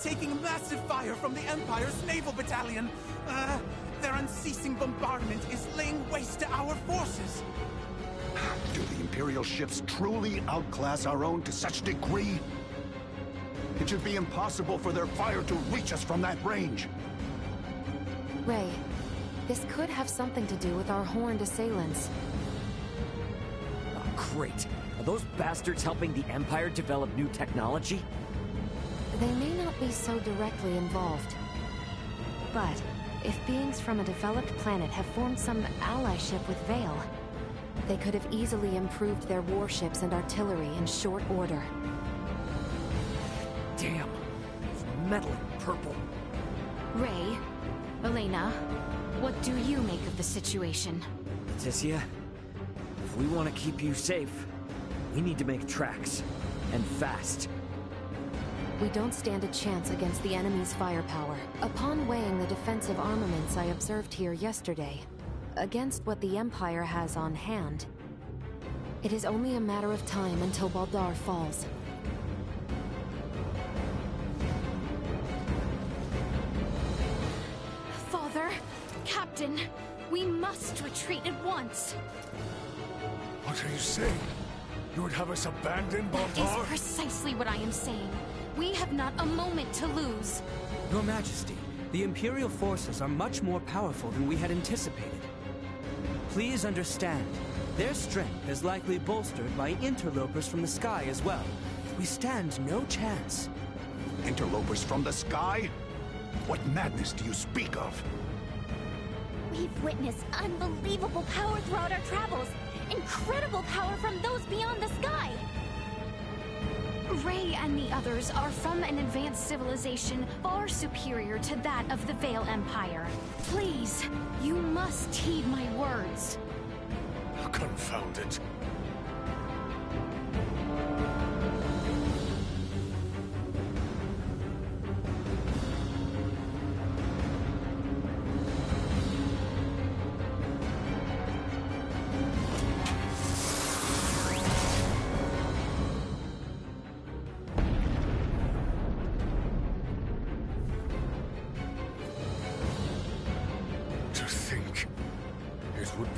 Taking massive fire from the Empire's naval battalion. Their unceasing bombardment is laying waste to our forces. Do the Imperial ships truly outclass our own to such degree? It should be impossible for their fire to reach us from that range. Ray, this could have something to do with our horned assailants. Oh, great. Are those bastards helping the Empire develop new technology? They may not be so directly involved. But if beings from a developed planet have formed some allyship with Vale, they could have easily improved their warships and artillery in short order. Damn. It's metal and purple. Ray, Elena, what do you make of the situation? Leticia, if we want to keep you safe, we need to make tracks. And fast. We don't stand a chance against the enemy's firepower. Upon weighing the defensive armaments I observed here yesterday, against what the Empire has on hand, it is only a matter of time until Baldar falls. Father, Captain, we must retreat at once. What are you saying? You would have us abandon Baldar? That is precisely what I am saying. We have not a moment to lose. Your Majesty, the Imperial forces are much more powerful than we had anticipated. Please understand, their strength is likely bolstered by interlopers from the sky as well. We stand no chance. Interlopers from the sky? What madness do you speak of? We've witnessed unbelievable power throughout our travels. Incredible power from those beyond the sky. Ray and the others are from an advanced civilization far superior to that of the Vale Empire. Please, you must heed my words. Confound it.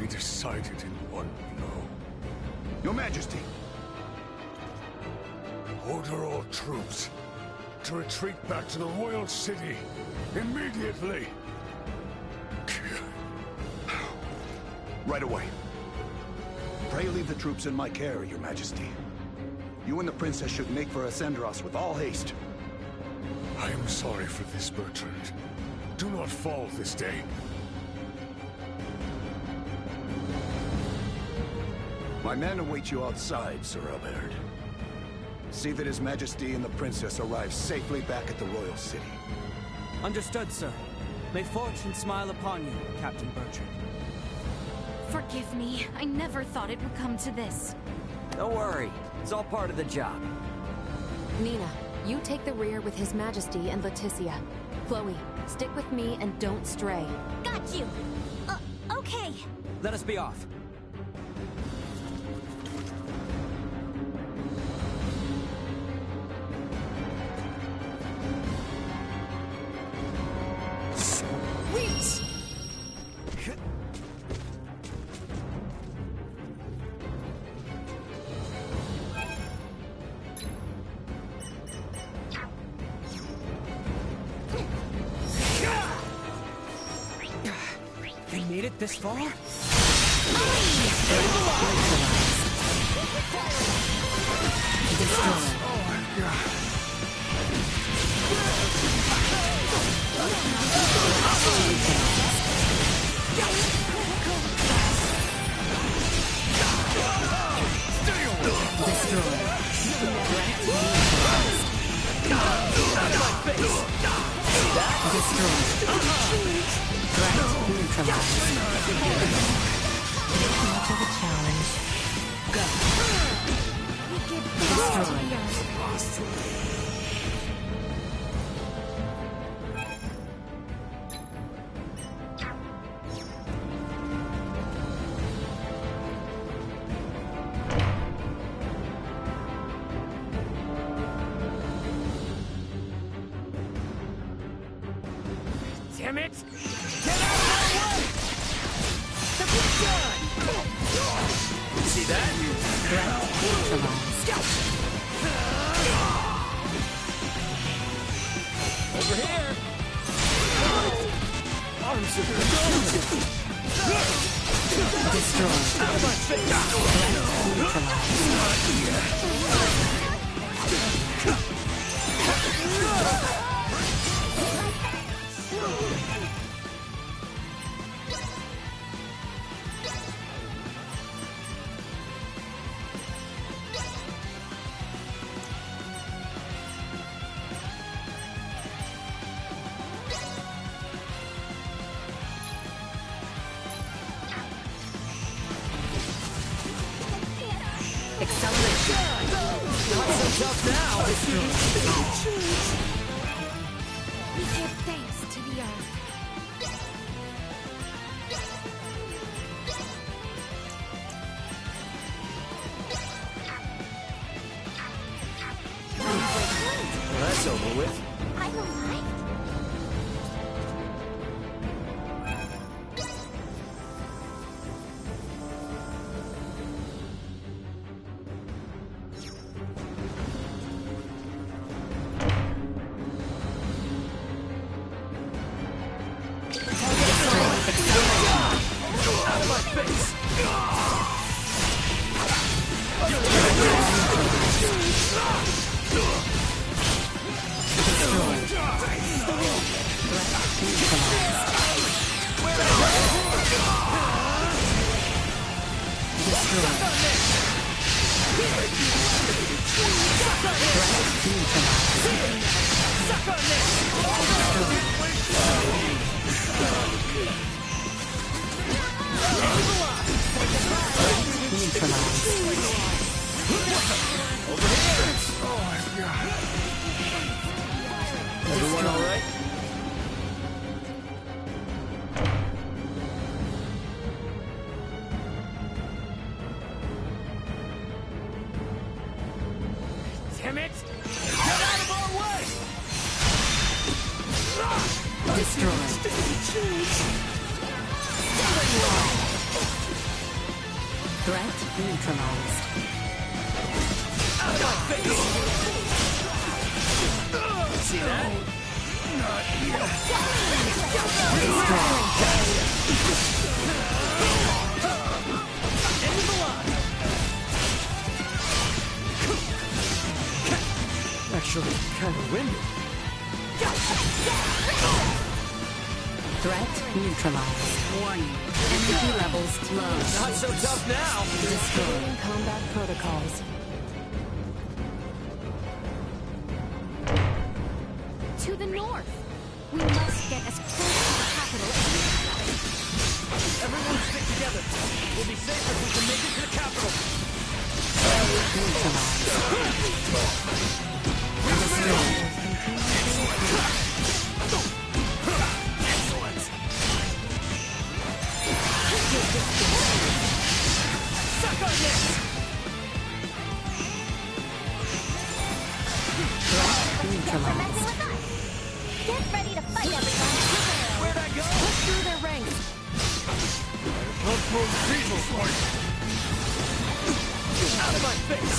Decided in one blow. Your Majesty! Order all troops to retreat back to the royal city immediately. Right away. Pray leave the troops in my care, Your Majesty. You and the Princess should make for Ascendros with all haste. I am sorry for this, Bertrand. Do not fall this day. My men await you outside, Sir Albert. See that His Majesty and the Princess arrive safely back at the Royal City. Understood, sir. May fortune smile upon you, Captain Bertrand. Forgive me. I never thought it would come to this. Don't worry. It's all part of the job. Nina, you take the rear with His Majesty and Leticia. Chloe, stick with me and don't stray. Got you! Okay. Let us be off. this far? Damn it! Get out of my way! The big gun! See that? Over here! Arms are destroyed. Out of my face! Tough now! We give thanks to the earth. Well, that's over with. I'm alive? Everyone all right? Damn it! Get out of our way! Destroyed. Threat neutralized. Out of my face! See that? Not yet. End of the line. Actually, kind of windy. Threat neutralized. Warning. Energy levels low. Not so tough now. Destroying combat protocols. To the north. We must get as close to the capital as we can. Everyone stick together. We'll be safe if we can make it to the capital. Excellent. Suck on this! Get ready to fight, everyone! Where'd I go? Push through their ranks! Out of my face!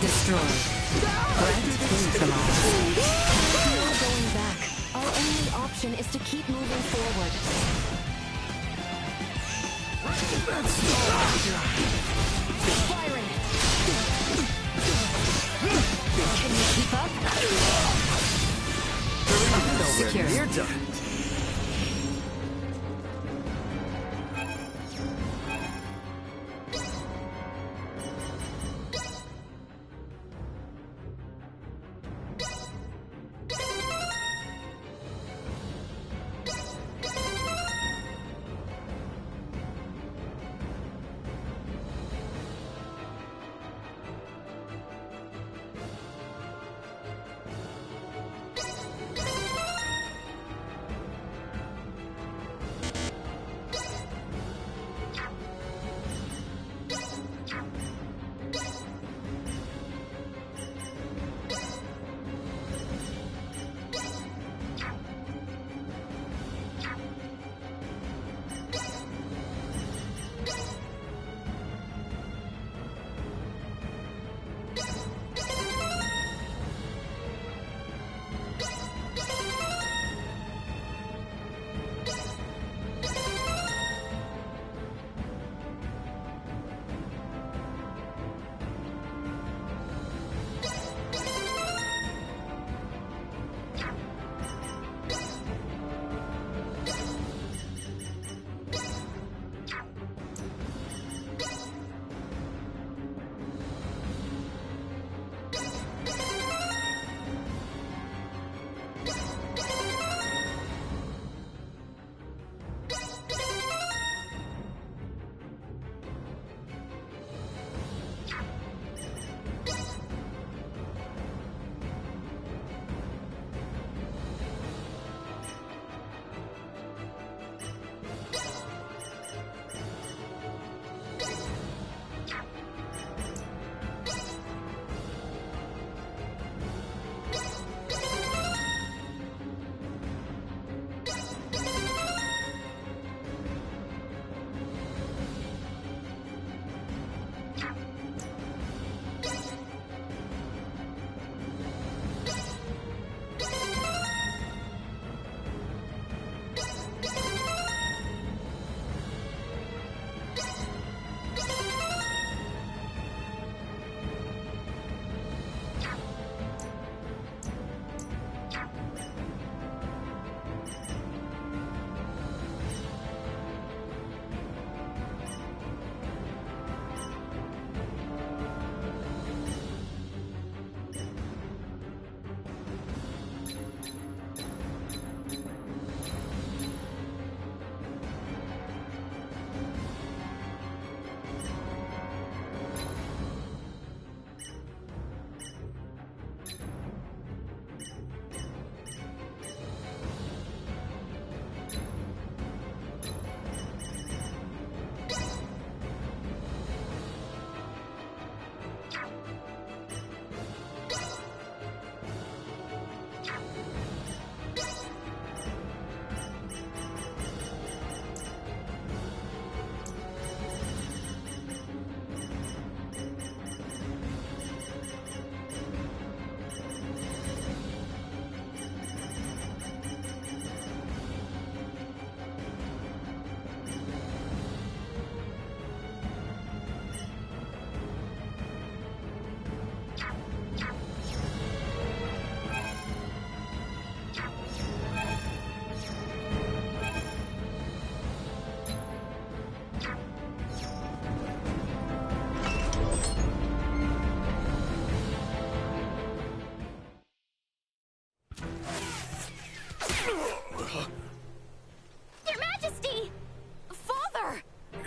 Destroyed. Threat neutralized. No going back. Our only option mission is to keep moving forward. Firing! Can you keep up? Secure. You're done.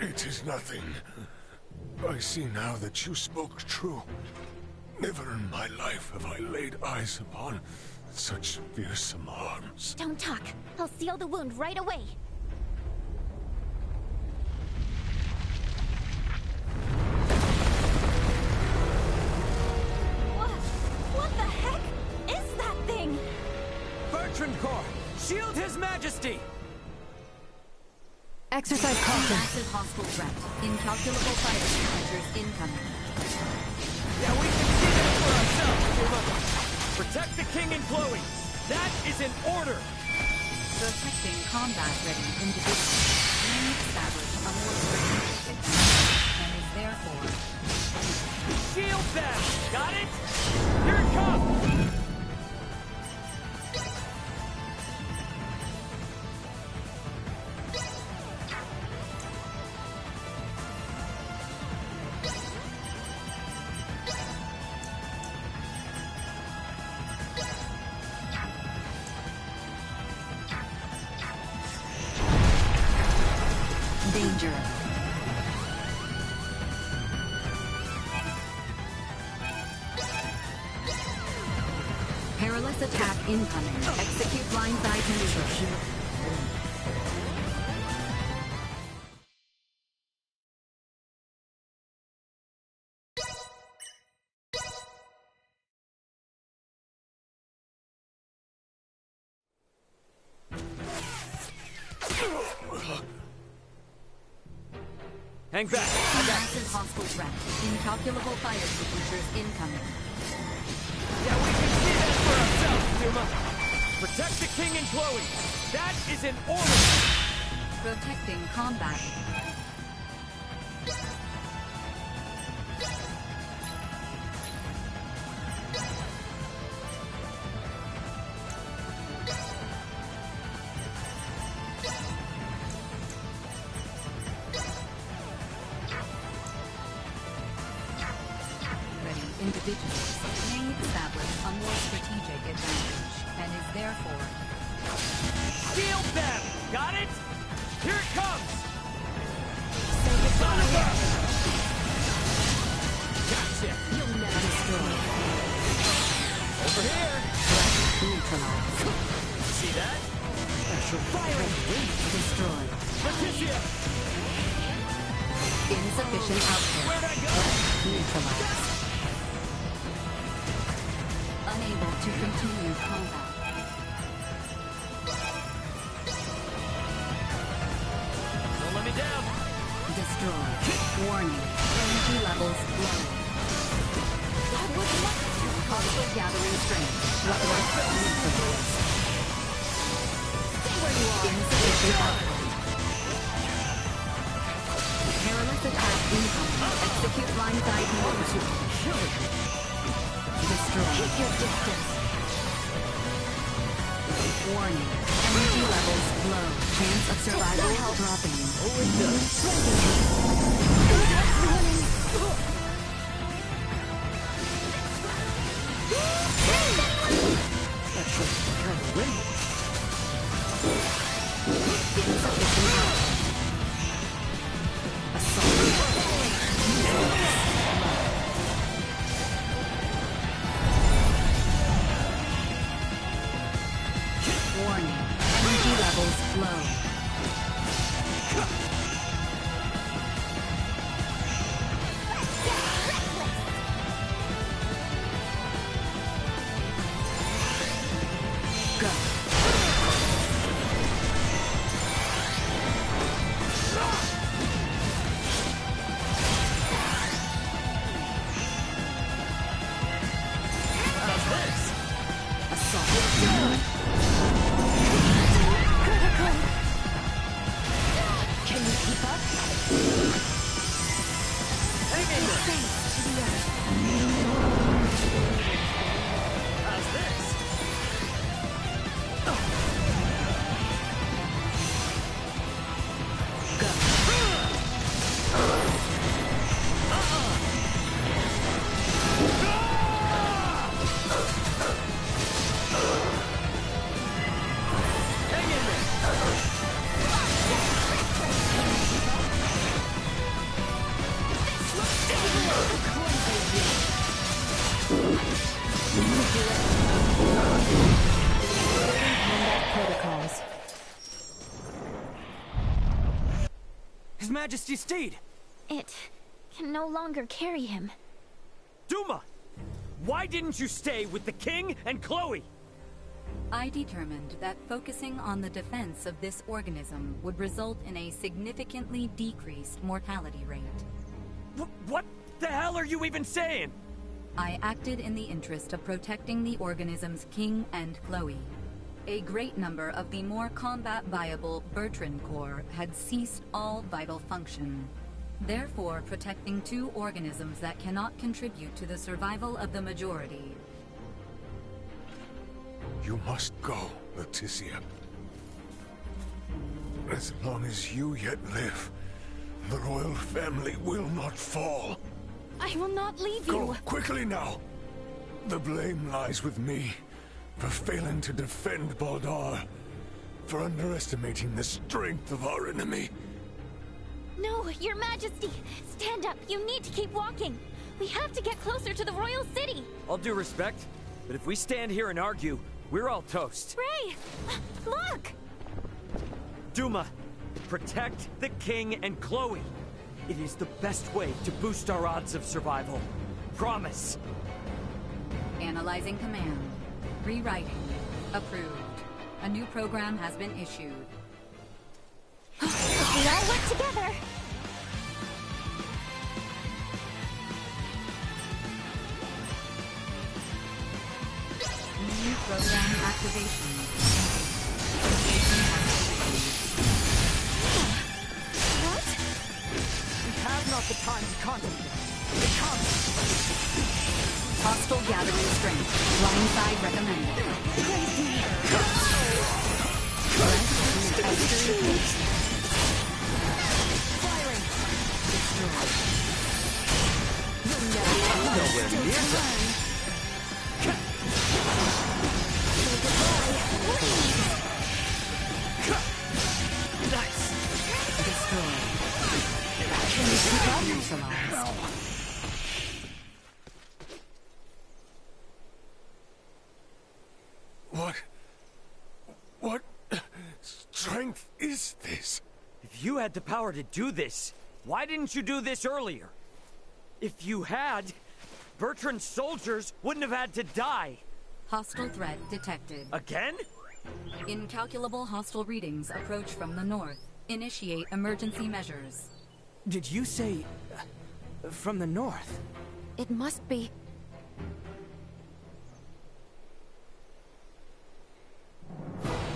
It is nothing. I see now that you spoke true. Never in my life have I laid eyes upon such fearsome arms. Don't talk. I'll seal the wound right away. What the heck is that thing? Bertrand Corps, shield His Majesty! Exercise caution. Massive hostile threat. Incalculable fire signatures incoming. Yeah, we can see that for ourselves if you're looking. Protect the King and Chloe. That is an order. Protecting combat-ready individuals may establish a more strategic advantage and is therefore... Shield them! Got it? Here it comes! Danger. Perilous attack incoming. Execute blindside maneuver. Hang back! Massive hostile threat. Incalculable fire signatures incoming. Yeah, we can see that for ourselves, Duma! Protect the king and Chloe! That is an order! Protecting combat. Individuals may establish a more strategic advantage and is therefore... Shield them! Got it? Here it comes! Gotcha! You'll never destroy. Over here! Neutralize. See that? Special fire and destroy. Leticia! Insufficient output. Where'd I go? Neutralize. Unable to continue combat. Don't let me down. Destroy. Warning. Energy levels low. That was nothing. Hostile gathering strength. Neutralize. Stay where you are. Insufficient output. Perilous attack incoming. Execute blindside maneuver. Destroy. Keep your distance. Warning. Energy levels low. Chance of survival dropping. Oh, it does. Insufficient output. Assault. Warning. Energy levels low. Go. How's this? Assault. Can you keep up? Hang in there! How's this? Hang in there! Combat protocols. His Majesty's steed! It can no longer carry him. Duma! Why didn't you stay with the king and Chloe? I determined that focusing on the defense of this organism would result in a significantly decreased mortality rate. What the hell are you even saying? I acted in the interest of protecting the organism's king and Chloe. A great number of the more combat-viable Bertrand Corps had ceased all vital function, therefore protecting two organisms that cannot contribute to the survival of the majority. You must go, Leticia. As long as you yet live, the royal family will not fall. I will not leave you! Go, quickly now! The blame lies with me, for failing to defend Baldar, for underestimating the strength of our enemy. No, Your Majesty! Stand up! You need to keep walking! We have to get closer to the royal city! All due respect, but if we stand here and argue, we're all toast. Ray! Look! Duma, protect the king and Chloe. It is the best way to boost our odds of survival. Promise. Analyzing command. Rewriting. Approved. A new program has been issued. If we all work together... New program activation. What? We have not the time to contemplate. It comes! Hostile gathering strength. Blindside recommended. Firing! Nowhere near them. What strength is this? If you had the power to do this, why didn't you do this earlier? If you had, Bertrand's soldiers wouldn't have had to die. Hostile threat detected. Again? Incalculable hostile readings approach from the north. Initiate emergency measures. Did you say... from the north? It must be...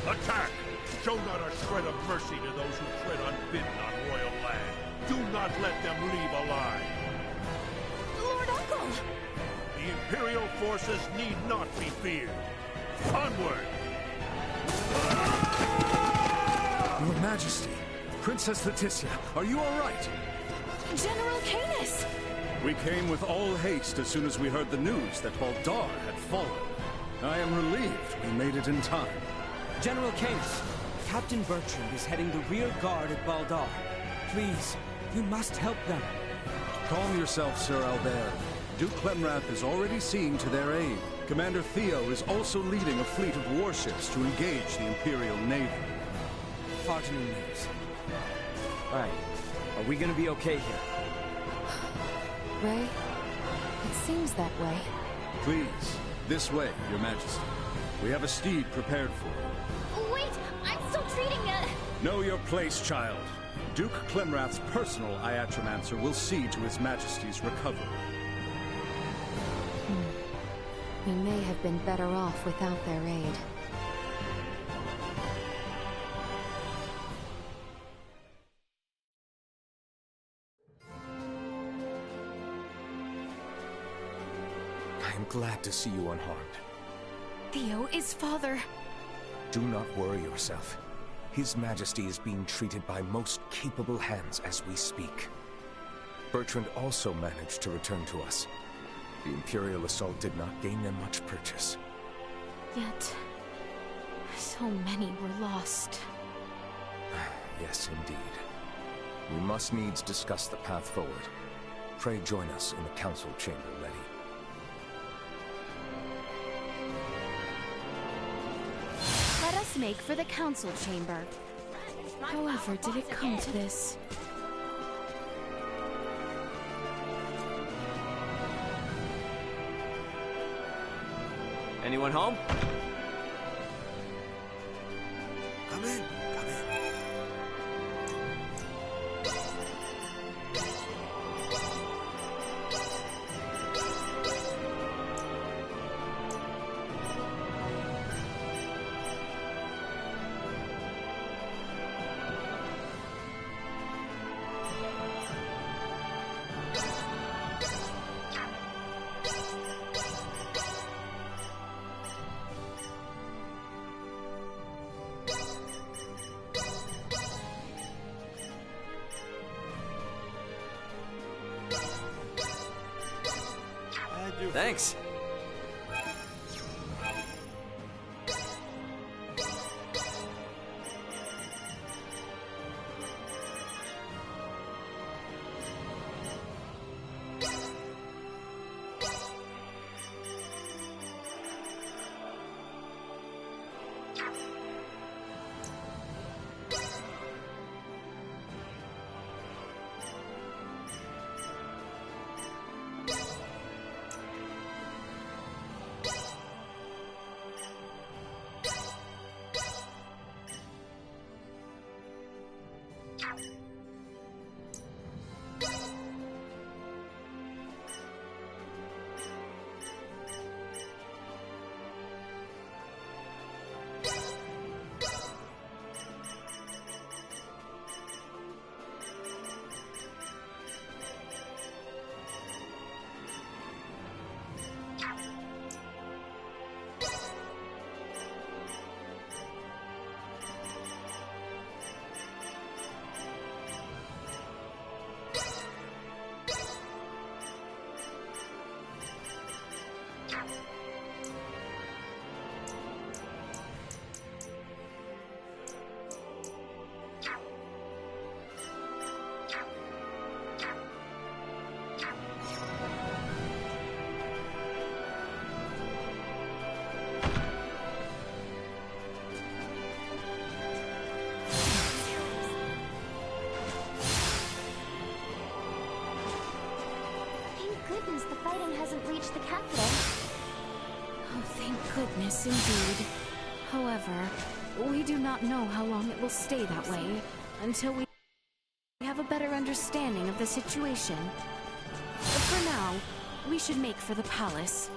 Attack! Show not a shred of mercy to those who tread unbidden on royal land. Do not let them leave alive. Lord Uncle! The Imperial forces need not be feared. Onward! Your Majesty, Princess Leticia, are you all right? General Canis! We came with all haste as soon as we heard the news that Baldar had fallen. I am relieved we made it in time. General Canis, Captain Bertrand is heading the rear guard at Baldar. Please, you must help them. Calm yourself, Sir Albert. Duke Clemrath is already seeing to their aid. Commander Theo is also leading a fleet of warships to engage the Imperial Navy. Far too many news. Alright, are we gonna be okay here? Ray, it seems that way. Please, this way, Your Majesty. We have a steed prepared for you. Wait! I'm still treating Know your place, child. Duke Clemrath's personal Iatromancer will see to His Majesty's recovery. We may have been better off without their aid. I am glad to see you unharmed. Theo is father. Do not worry yourself. His Majesty is being treated by most capable hands as we speak. Bertrand also managed to return to us. The Imperial assault did not gain them much purchase. Yet, so many were lost. Yes, indeed. We must needs discuss the path forward. Pray join us in the council chamber, Letty. Let us make for the council chamber. However, did it come to this? Anyone home? Come in, come in. Thanks. The fighting hasn't reached the capital. Oh, thank goodness indeed. However, we do not know how long it will stay that way until we have a better understanding of the situation. For now, we should make for the palace.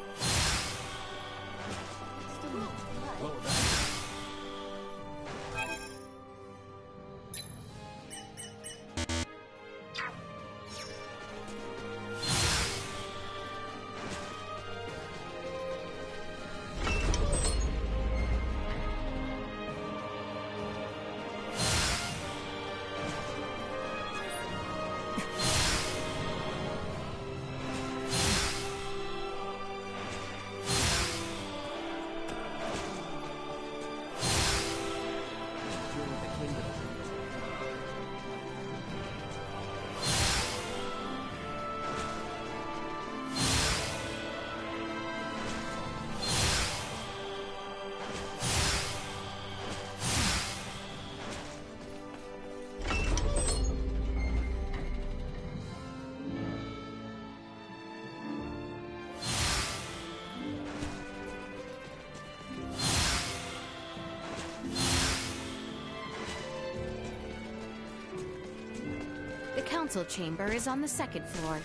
The council chamber is on the second floor.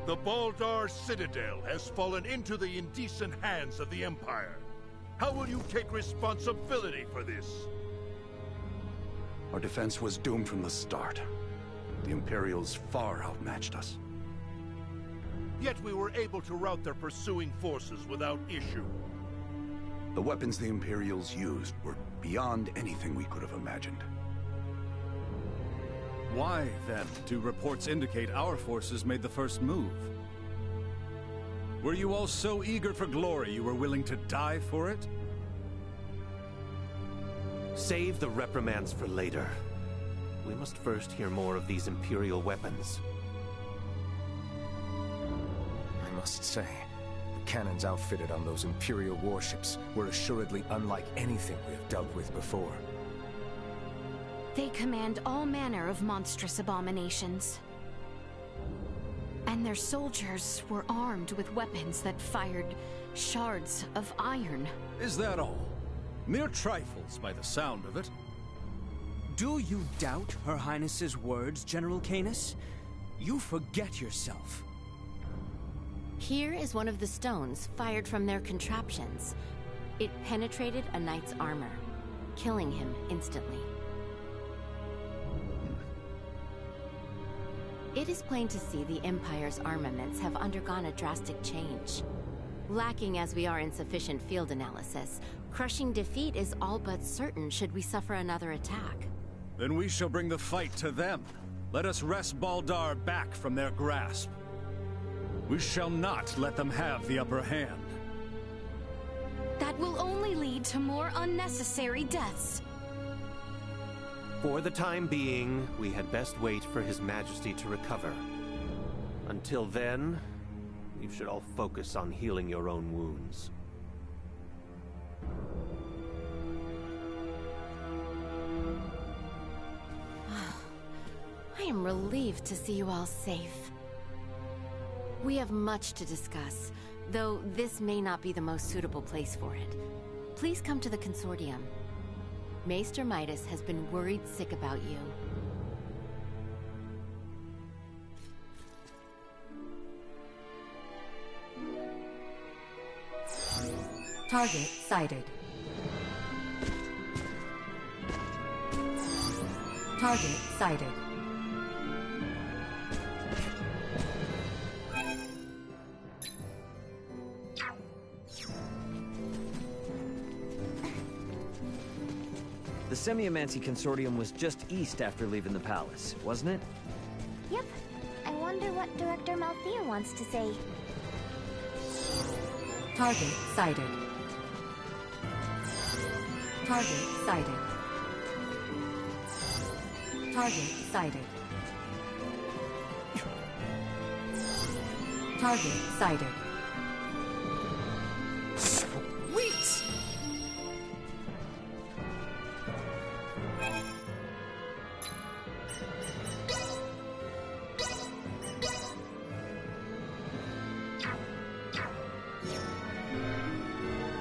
The Baldar Citadel has fallen into the indecent hands of the Empire. How will you take responsibility for this? Our defense was doomed from the start. The Imperials far outmatched us. Yet we were able to rout their pursuing forces without issue. The weapons the Imperials used were beyond anything we could have imagined. Why, then, do reports indicate our forces made the first move? Were you all so eager for glory you were willing to die for it? Save the reprimands for later. We must first hear more of these Imperial weapons. I must say, the cannons outfitted on those Imperial warships were assuredly unlike anything we have dealt with before. They command all manner of monstrous abominations. And their soldiers were armed with weapons that fired shards of iron. Is that all? Mere trifles by the sound of it. Do you doubt Her Highness's words, General Canis? You forget yourself. Here is one of the stones fired from their contraptions. It penetrated a knight's armor, killing him instantly. It is plain to see the Empire's armaments have undergone a drastic change. Lacking as we are in sufficient field analysis, crushing defeat is all but certain should we suffer another attack. Then we shall bring the fight to them. Let us wrest Baldar back from their grasp. We shall not let them have the upper hand. That will only lead to more unnecessary deaths. For the time being, we had best wait for His Majesty to recover. Until then, you should all focus on healing your own wounds. I am relieved to see you all safe. We have much to discuss, though this may not be the most suitable place for it. Please come to the Consortium. Maester Midas has been worried sick about you. Target sighted. Target sighted. The Semiomancy Consortium was just east after leaving the palace, wasn't it? Yep. I wonder what Director Malthea wants to say. Target sighted. Target sighted. Target sighted. Target sighted.